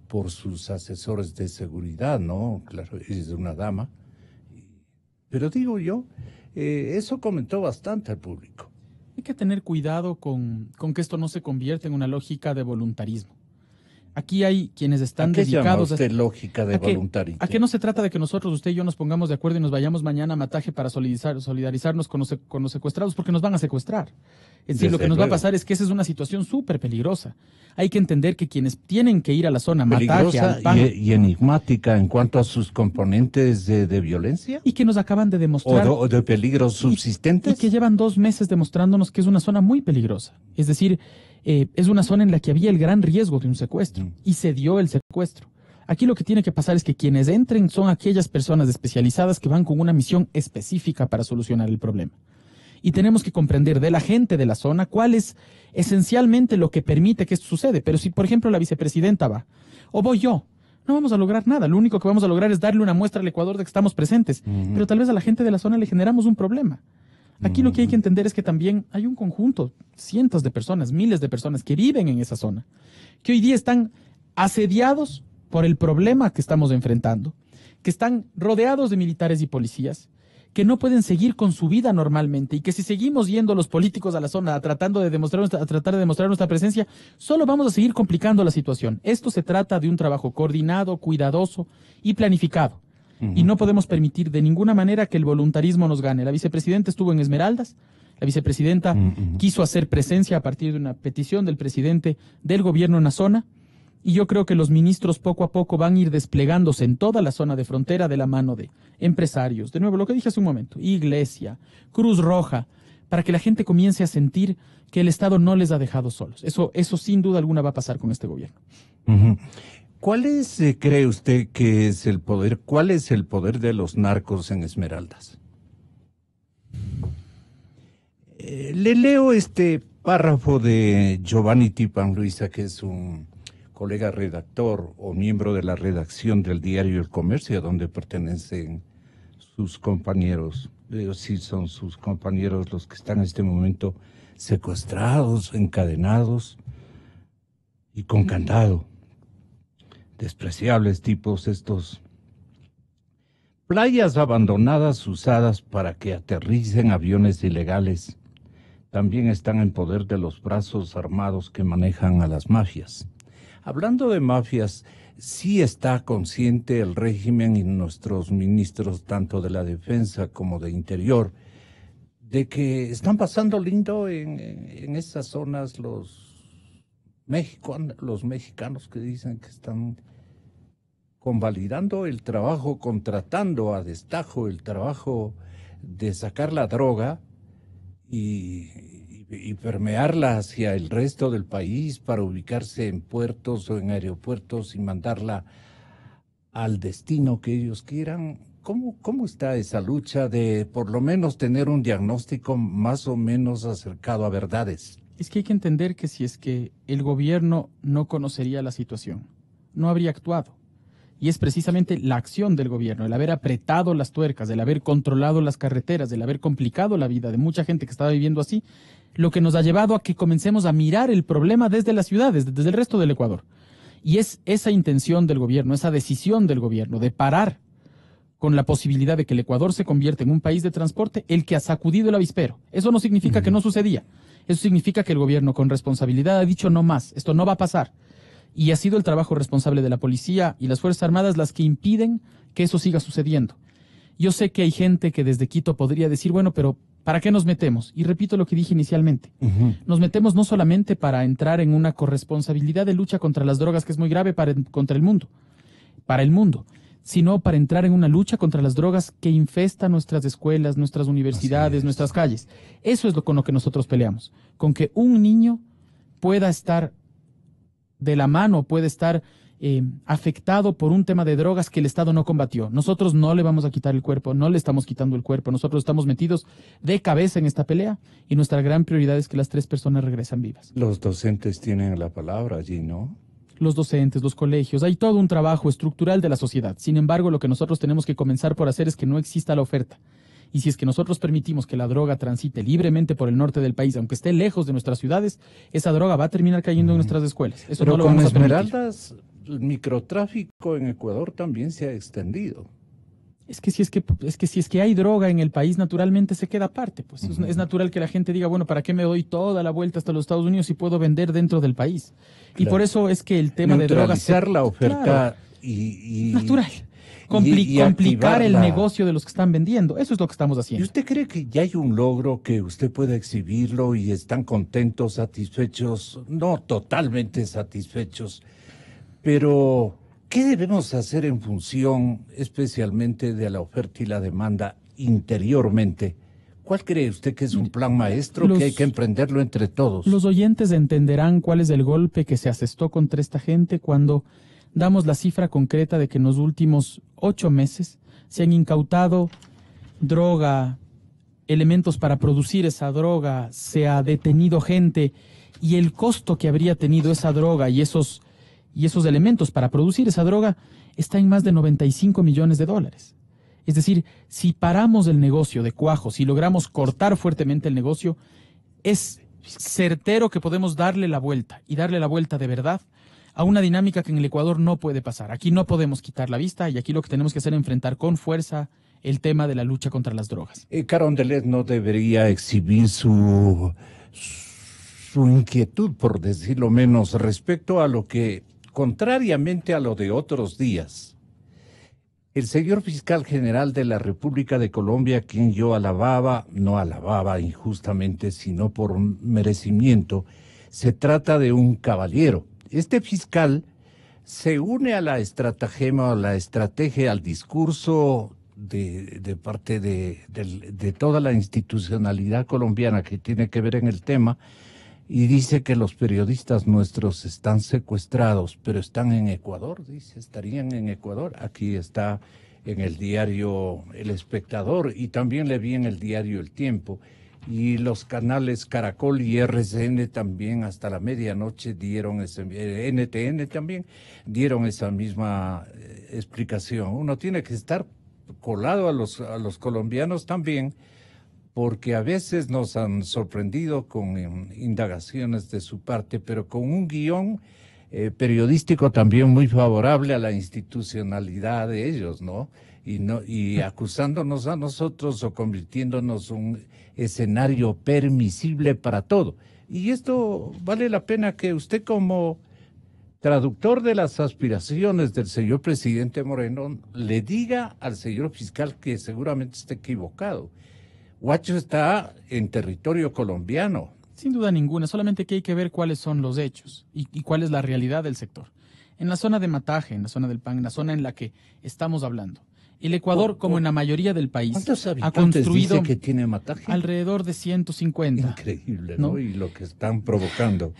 por sus asesores de seguridad, ¿no? Claro, es una dama. Pero digo yo, eso comentó bastante al público. Hay que tener cuidado con que esto no se convierta en una lógica de voluntarismo. Aquí hay quienes están dedicados a usted lógica de voluntarismo. A que no se trata de que nosotros, usted y yo, nos pongamos de acuerdo y nos vayamos mañana a Mataje para solidarizarnos con los secuestrados, porque nos van a secuestrar. Es decir, lo que nos va a pasar es que esa es una situación súper peligrosa. Hay que entender que quienes tienen que ir a la zona Mataje, y enigmática en cuanto a sus componentes de violencia. Y que nos acaban de demostrar. O de peligros subsistentes. Y que llevan 2 meses demostrándonos que es una zona muy peligrosa. Es decir, es una zona en la que había el gran riesgo de un secuestro y se dio el secuestro. Aquí lo que tiene que pasar es que quienes entren son aquellas personas especializadas que van con una misión específica para solucionar el problema. Y tenemos que comprender de la gente de la zona cuál es esencialmente lo que permite que esto suceda. Pero si, por ejemplo, la vicepresidenta va, o voy yo, no vamos a lograr nada. Lo único que vamos a lograr es darle una muestra al Ecuador de que estamos presentes. Pero tal vez a la gente de la zona le generamos un problema. Aquí lo que hay que entender es que también hay un conjunto, cientos de personas, miles de personas que viven en esa zona, que hoy día están asediados por el problema que estamos enfrentando, que están rodeados de militares y policías, que no pueden seguir con su vida normalmente y que si seguimos yendo los políticos a la zona a tratar de demostrar nuestra presencia, solo vamos a seguir complicando la situación. Esto se trata de un trabajo coordinado, cuidadoso y planificado. Y no podemos permitir de ninguna manera que el voluntarismo nos gane. La vicepresidenta estuvo en Esmeraldas, la vicepresidenta quiso hacer presencia a partir de una petición del presidente del gobierno en la zona, y yo creo que los ministros poco a poco van a ir desplegándose en toda la zona de frontera de la mano de empresarios. De nuevo, lo que dije hace un momento, Iglesia, Cruz Roja, para que la gente comience a sentir que el Estado no les ha dejado solos. Eso sin duda alguna va a pasar con este gobierno. ¿Cuál cree usted que es el poder? ¿Cuál es el poder de los narcos en Esmeraldas? Le leo este párrafo de Giovanni Tipan Luisa, que es un colega redactor o miembro de la redacción del diario El Comercio, donde pertenecen sus compañeros. Sí, son sus compañeros los que están en este momento secuestrados, encadenados y con candado. Despreciables tipos estos. Playas abandonadas usadas para que aterricen aviones ilegales también están en poder de los brazos armados que manejan a las mafias. Hablando de mafias, sí está consciente el régimen y nuestros ministros, tanto de la defensa como de interior, de que están pasando lindo en esas zonas los mexicanos que dicen que están convalidando el trabajo, contratando a destajo el trabajo de sacar la droga y permearla hacia el resto del país para ubicarse en puertos o en aeropuertos y mandarla al destino que ellos quieran. ¿Cómo está esa lucha de por lo menos tener un diagnóstico más o menos acercado a verdades? Es que hay que entender que si es que el gobierno no conocería la situación, no habría actuado. Y es precisamente la acción del gobierno, el haber apretado las tuercas, el haber controlado las carreteras, el haber complicado la vida de mucha gente que estaba viviendo así, lo que nos ha llevado a que comencemos a mirar el problema desde las ciudades, desde el resto del Ecuador. Y es esa intención del gobierno, esa decisión del gobierno de parar con la posibilidad de que el Ecuador se convierta en un país de transporte, el que ha sacudido el avispero. Eso no significa que no sucedía. Eso significa que el gobierno con responsabilidad ha dicho no más, esto no va a pasar. Y ha sido el trabajo responsable de la policía y las Fuerzas Armadas las que impiden que eso siga sucediendo. Yo sé que hay gente que desde Quito podría decir, bueno, pero ¿para qué nos metemos? Y repito lo que dije inicialmente. Nos metemos no solamente para entrar en una corresponsabilidad de lucha contra las drogas, que es muy grave para el mundo, sino para entrar en una lucha contra las drogas que infestan nuestras escuelas, nuestras universidades, nuestras calles. Eso es con lo que nosotros peleamos, con que un niño pueda estar de la mano, puede estar afectado por un tema de drogas que el Estado no combatió. Nosotros no le vamos a quitar el cuerpo, no le estamos quitando el cuerpo, nosotros estamos metidos de cabeza en esta pelea y nuestra gran prioridad es que las 3 personas regresen vivas. Los docentes tienen la palabra allí, ¿no? Los docentes, los colegios, hay todo un trabajo estructural de la sociedad. Sin embargo, lo que nosotros tenemos que comenzar por hacer es que no exista la oferta. Y si es que nosotros permitimos que la droga transite libremente por el norte del país, aunque esté lejos de nuestras ciudades, esa droga va a terminar cayendo en nuestras escuelas. Eso Pero no lo con vamos a permitir. Esmeraldas, el microtráfico en Ecuador también se ha extendido. Es que si es que hay droga en el país, naturalmente se queda aparte. Pues es natural que la gente diga, bueno, ¿para qué me doy toda la vuelta hasta los Estados Unidos si puedo vender dentro del país? Claro. Y por eso es que el tema de drogas... Neutralizar la oferta, claro, y natural. Complicar el negocio de los que están vendiendo. Eso es lo que estamos haciendo. ¿Y usted cree que ya hay un logro que usted pueda exhibirlo y están contentos, satisfechos? No totalmente satisfechos, pero ¿qué debemos hacer en función especialmente de la oferta y la demanda interiormente? ¿Cuál cree usted que es un plan maestro que hay que emprenderlo entre todos? Los oyentes entenderán cuál es el golpe que se asestó contra esta gente cuando damos la cifra concreta de que en los últimos 8 meses se han incautado droga, elementos para producir esa droga, se ha detenido gente y el costo que habría tenido esa droga y esos elementos para producir esa droga está en más de $95 millones. Es decir, si paramos el negocio de cuajo, si logramos cortar fuertemente el negocio, es certero que podemos darle la vuelta y darle la vuelta de verdad a una dinámica que en el Ecuador no puede pasar. Aquí no podemos quitar la vista y aquí lo que tenemos que hacer es enfrentar con fuerza el tema de la lucha contra las drogas. Carondelet no debería exhibir su inquietud, por decirlo menos, respecto a lo que, contrariamente a lo de otros días, el señor fiscal general de la República de Colombia, quien yo no alababa injustamente, sino por merecimiento, se trata de un caballero. Este fiscal se une a la estratagema, a la estrategia, al discurso de parte de toda la institucionalidad colombiana que tiene que ver en el tema, y dice que los periodistas nuestros están secuestrados, pero están en Ecuador, dice, estarían en Ecuador. Aquí está en el diario El Espectador y también le vi en el diario El Tiempo. Y los canales Caracol y RCN también hasta la medianoche dieron NTN también dieron esa misma explicación. Uno tiene que estar colado a los colombianos también, porque a veces nos han sorprendido con indagaciones de su parte, pero con un guión periodístico también muy favorable a la institucionalidad de ellos, ¿no? Y acusándonos a nosotros o convirtiéndonos en un escenario permisible para todo. Y esto vale la pena que usted, como traductor de las aspiraciones del señor presidente Moreno, le diga al señor fiscal que seguramente está equivocado. Huacho está en territorio colombiano. Sin duda ninguna, solamente que hay que ver cuáles son los hechos y cuál es la realidad del sector. En la zona de Mataje, en la zona del PAN, en la zona en la que estamos hablando, el Ecuador, como en la mayoría del país, ha construido dice que tiene Mataje? Alrededor de 150. Increíble, ¿no? Y lo que están provocando.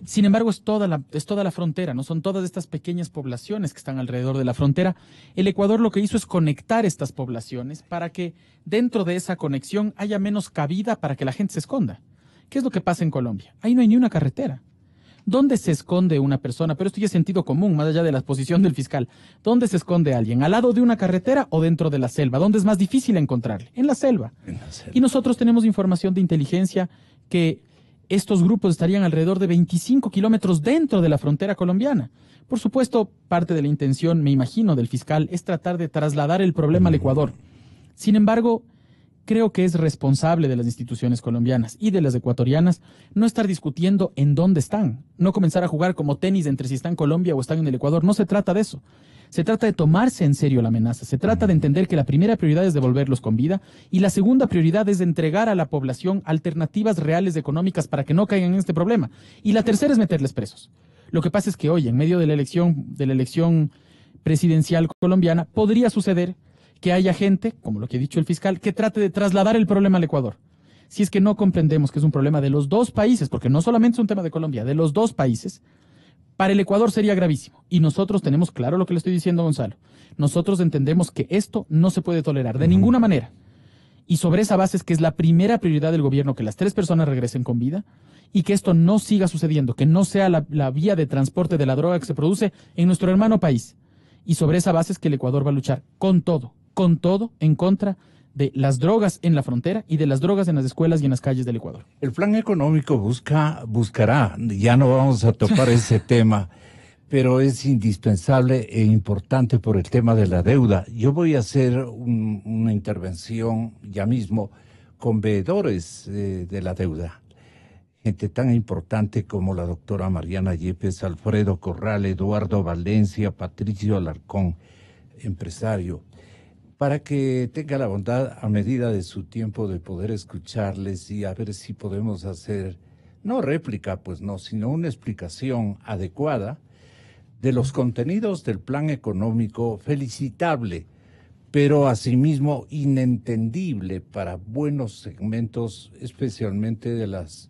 Sin embargo, es toda la frontera, ¿no? Son todas estas pequeñas poblaciones que están alrededor de la frontera. El Ecuador lo que hizo es conectar estas poblaciones para que dentro de esa conexión haya menos cabida para que la gente se esconda. ¿Qué es lo que pasa en Colombia? Ahí no hay ni una carretera. ¿Dónde se esconde una persona? Pero esto ya es sentido común, más allá de la posición del fiscal. ¿Dónde se esconde alguien? ¿Al lado de una carretera o dentro de la selva? ¿Dónde es más difícil encontrarle? En la selva. Y nosotros tenemos información de inteligencia que estos grupos estarían alrededor de 25 kilómetros dentro de la frontera colombiana. Por supuesto, parte de la intención, me imagino, del fiscal es tratar de trasladar el problema al Ecuador. Sin embargo, creo que es responsable de las instituciones colombianas y de las ecuatorianas no estar discutiendo en dónde están, no comenzar a jugar como tenis entre si están en Colombia o están en el Ecuador. No se trata de eso. Se trata de tomarse en serio la amenaza. Se trata de entender que la primera prioridad es devolverlos con vida y la segunda prioridad es entregar a la población alternativas reales económicas para que no caigan en este problema. Y la tercera es meterles presos. Lo que pasa es que hoy, en medio de la elección presidencial colombiana, podría suceder que haya gente, como lo que ha dicho el fiscal, que trate de trasladar el problema al Ecuador. Si es que no comprendemos que es un problema de los dos países, porque no solamente es un tema de Colombia, de los dos países, para el Ecuador sería gravísimo. Y nosotros tenemos claro lo que le estoy diciendo a Gonzalo. Nosotros entendemos que esto no se puede tolerar de ninguna manera. Y sobre esa base es que es la primera prioridad del gobierno que las 3 personas regresen con vida y que esto no siga sucediendo, que no sea la vía de transporte de la droga que se produce en nuestro hermano país. Y sobre esa base es que el Ecuador va a luchar con todo en contra de las drogas en la frontera y de las drogas en las escuelas y en las calles del Ecuador. El plan económico buscará, ya no vamos a topar ese tema, pero es indispensable e importante por el tema de la deuda. Yo voy a hacer una intervención ya mismo con veedores de la deuda. Gente tan importante como la doctora Mariana Yepes, Alfredo Corral, Eduardo Valencia, Patricio Alarcón, empresario, para que tenga la bondad a medida de su tiempo de poder escucharles y a ver si podemos hacer, no réplica, pues no, sino una explicación adecuada de los contenidos del plan económico felicitable, pero asimismo inentendible para buenos segmentos, especialmente de las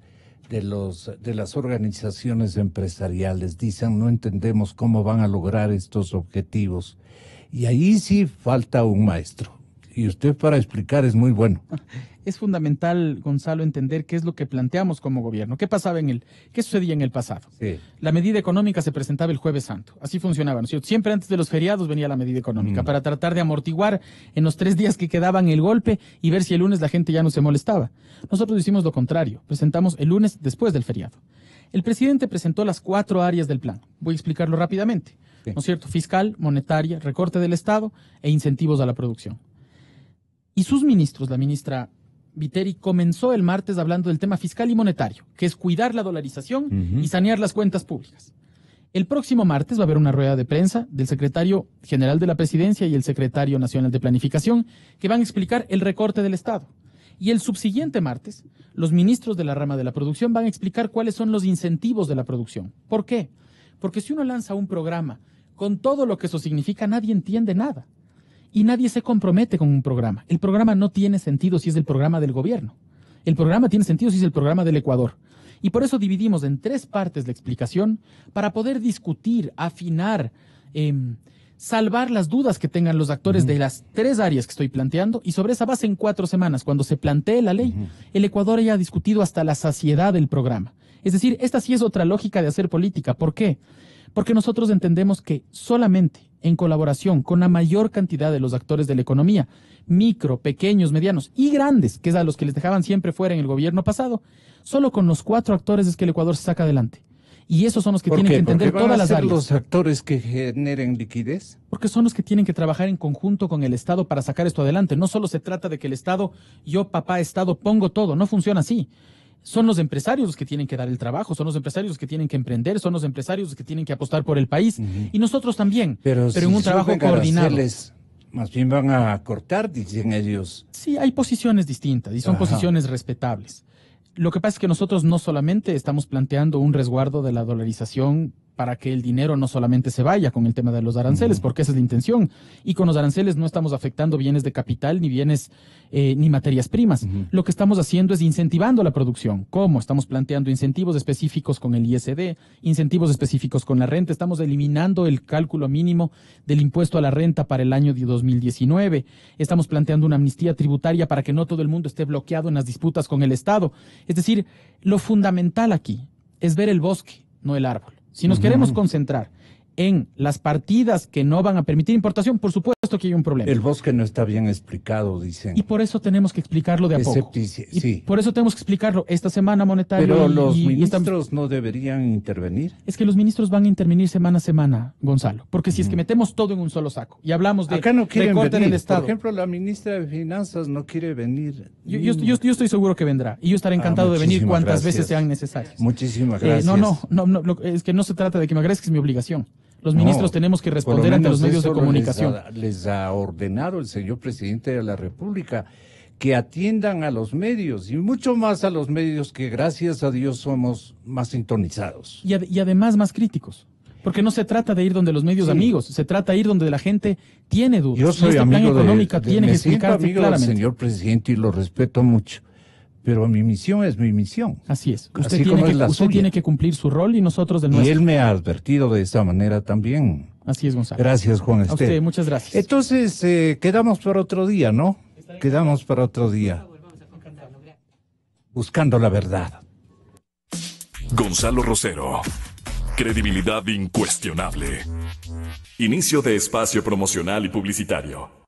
organizaciones empresariales. Dicen, no entendemos cómo van a lograr estos objetivos. Y ahí sí falta un maestro. Y usted para explicar es muy bueno. Es fundamental, Gonzalo, entender qué es lo que planteamos como gobierno. ¿Qué sucedía en el pasado? Sí. La medida económica se presentaba el Jueves Santo. Así funcionaba, ¿no es cierto? Siempre antes de los feriados venía la medida económica para tratar de amortiguar en los 3 días que quedaban el golpe y ver si el lunes la gente ya no se molestaba. Nosotros hicimos lo contrario. Presentamos el lunes después del feriado. El presidente presentó las 4 áreas del plan. Voy a explicarlo rápidamente. ¿No es cierto? Fiscal, monetaria, recorte del Estado e incentivos a la producción. Y sus ministros, la ministra Viteri, comenzó el martes hablando del tema fiscal y monetario, que es cuidar la dolarización y sanear las cuentas públicas. El próximo martes va a haber una rueda de prensa del secretario general de la Presidencia y el secretario nacional de Planificación que van a explicar el recorte del Estado. Y el subsiguiente martes, los ministros de la rama de la producción van a explicar cuáles son los incentivos de la producción. ¿Por qué? Porque si uno lanza un programa con todo lo que eso significa, nadie entiende nada. Y nadie se compromete con un programa. El programa no tiene sentido si es el programa del gobierno. El programa tiene sentido si es el programa del Ecuador. Y por eso dividimos en 3 partes la explicación para poder discutir, afinar, salvar las dudas que tengan los actores de las 3 áreas que estoy planteando. Y sobre esa base, en 4 semanas, cuando se plantee la ley, el Ecuador ya ha discutido hasta la saciedad del programa. Es decir, esta sí es otra lógica de hacer política. ¿Por qué? Porque nosotros entendemos que solamente en colaboración con la mayor cantidad de los actores de la economía, micro, pequeños, medianos y grandes, que es a los que les dejaban siempre fuera en el gobierno pasado, solo con los 4 actores es que el Ecuador se saca adelante. Y esos son los que tienen que entender todas las áreas. ¿Los actores que generen liquidez? Porque son los que tienen que trabajar en conjunto con el Estado para sacar esto adelante. No solo se trata de que el Estado, yo, papá, Estado, pongo todo. No funciona así. Son los empresarios los que tienen que dar el trabajo, son los empresarios los que tienen que emprender, son los empresarios los que tienen que apostar por el país. Y nosotros también, pero en un trabajo coordinado. Más bien van a cortar, dicen ellos. Sí, hay posiciones distintas y son posiciones respetables. Lo que pasa es que nosotros no solamente estamos planteando un resguardo de la dolarización para que el dinero no solamente se vaya con el tema de los aranceles, porque esa es la intención. Y con los aranceles no estamos afectando bienes de capital, ni bienes, ni materias primas. Lo que estamos haciendo es incentivando la producción. ¿Cómo? Estamos planteando incentivos específicos con el ISD, incentivos específicos con la renta. Estamos eliminando el cálculo mínimo del impuesto a la renta para el año 2019. Estamos planteando una amnistía tributaria para que no todo el mundo esté bloqueado en las disputas con el Estado. Es decir, lo fundamental aquí es ver el bosque, no el árbol. Si nos queremos concentrar en las partidas que no van a permitir importación, por supuesto que hay un problema. El bosque no está bien explicado, dicen. Y por eso tenemos que explicarlo de a poco. Sí. Por eso tenemos que explicarlo esta semana monetaria. Pero los ministros no deberían intervenir. Es que los ministros van a intervenir semana a semana, Gonzalo. Porque si es que metemos todo en un solo saco y hablamos de acá no recorte en el Estado. Por ejemplo, la ministra de Finanzas no quiere venir. Yo estoy seguro que vendrá. Y yo estaré encantado de venir cuantas veces sean necesarias. Muchísimas gracias. No, es que no se trata de que me agradezca, es mi obligación. Los ministros tenemos que responder ante los medios de comunicación. Les ha ordenado el señor presidente de la República que atiendan a los medios y mucho más a los medios que gracias a Dios somos más sintonizados. Y además más críticos. Porque no se trata de ir donde los medios amigos, se trata de ir donde la gente tiene dudas. Yo soy amigo tiene que explicarse amigo claramente. del señor presidente y lo respeto mucho. Pero mi misión es mi misión. Así es. Usted tiene que cumplir su rol y nosotros del nuestro. Y él me ha advertido de esa manera también. Así es, Gonzalo. Gracias, Juan Esteban. A usted, muchas gracias. Entonces, quedamos para otro día, ¿no? Quedamos para otro día. Buscando la verdad. Gonzalo Rosero. Credibilidad incuestionable. Inicio de espacio promocional y publicitario.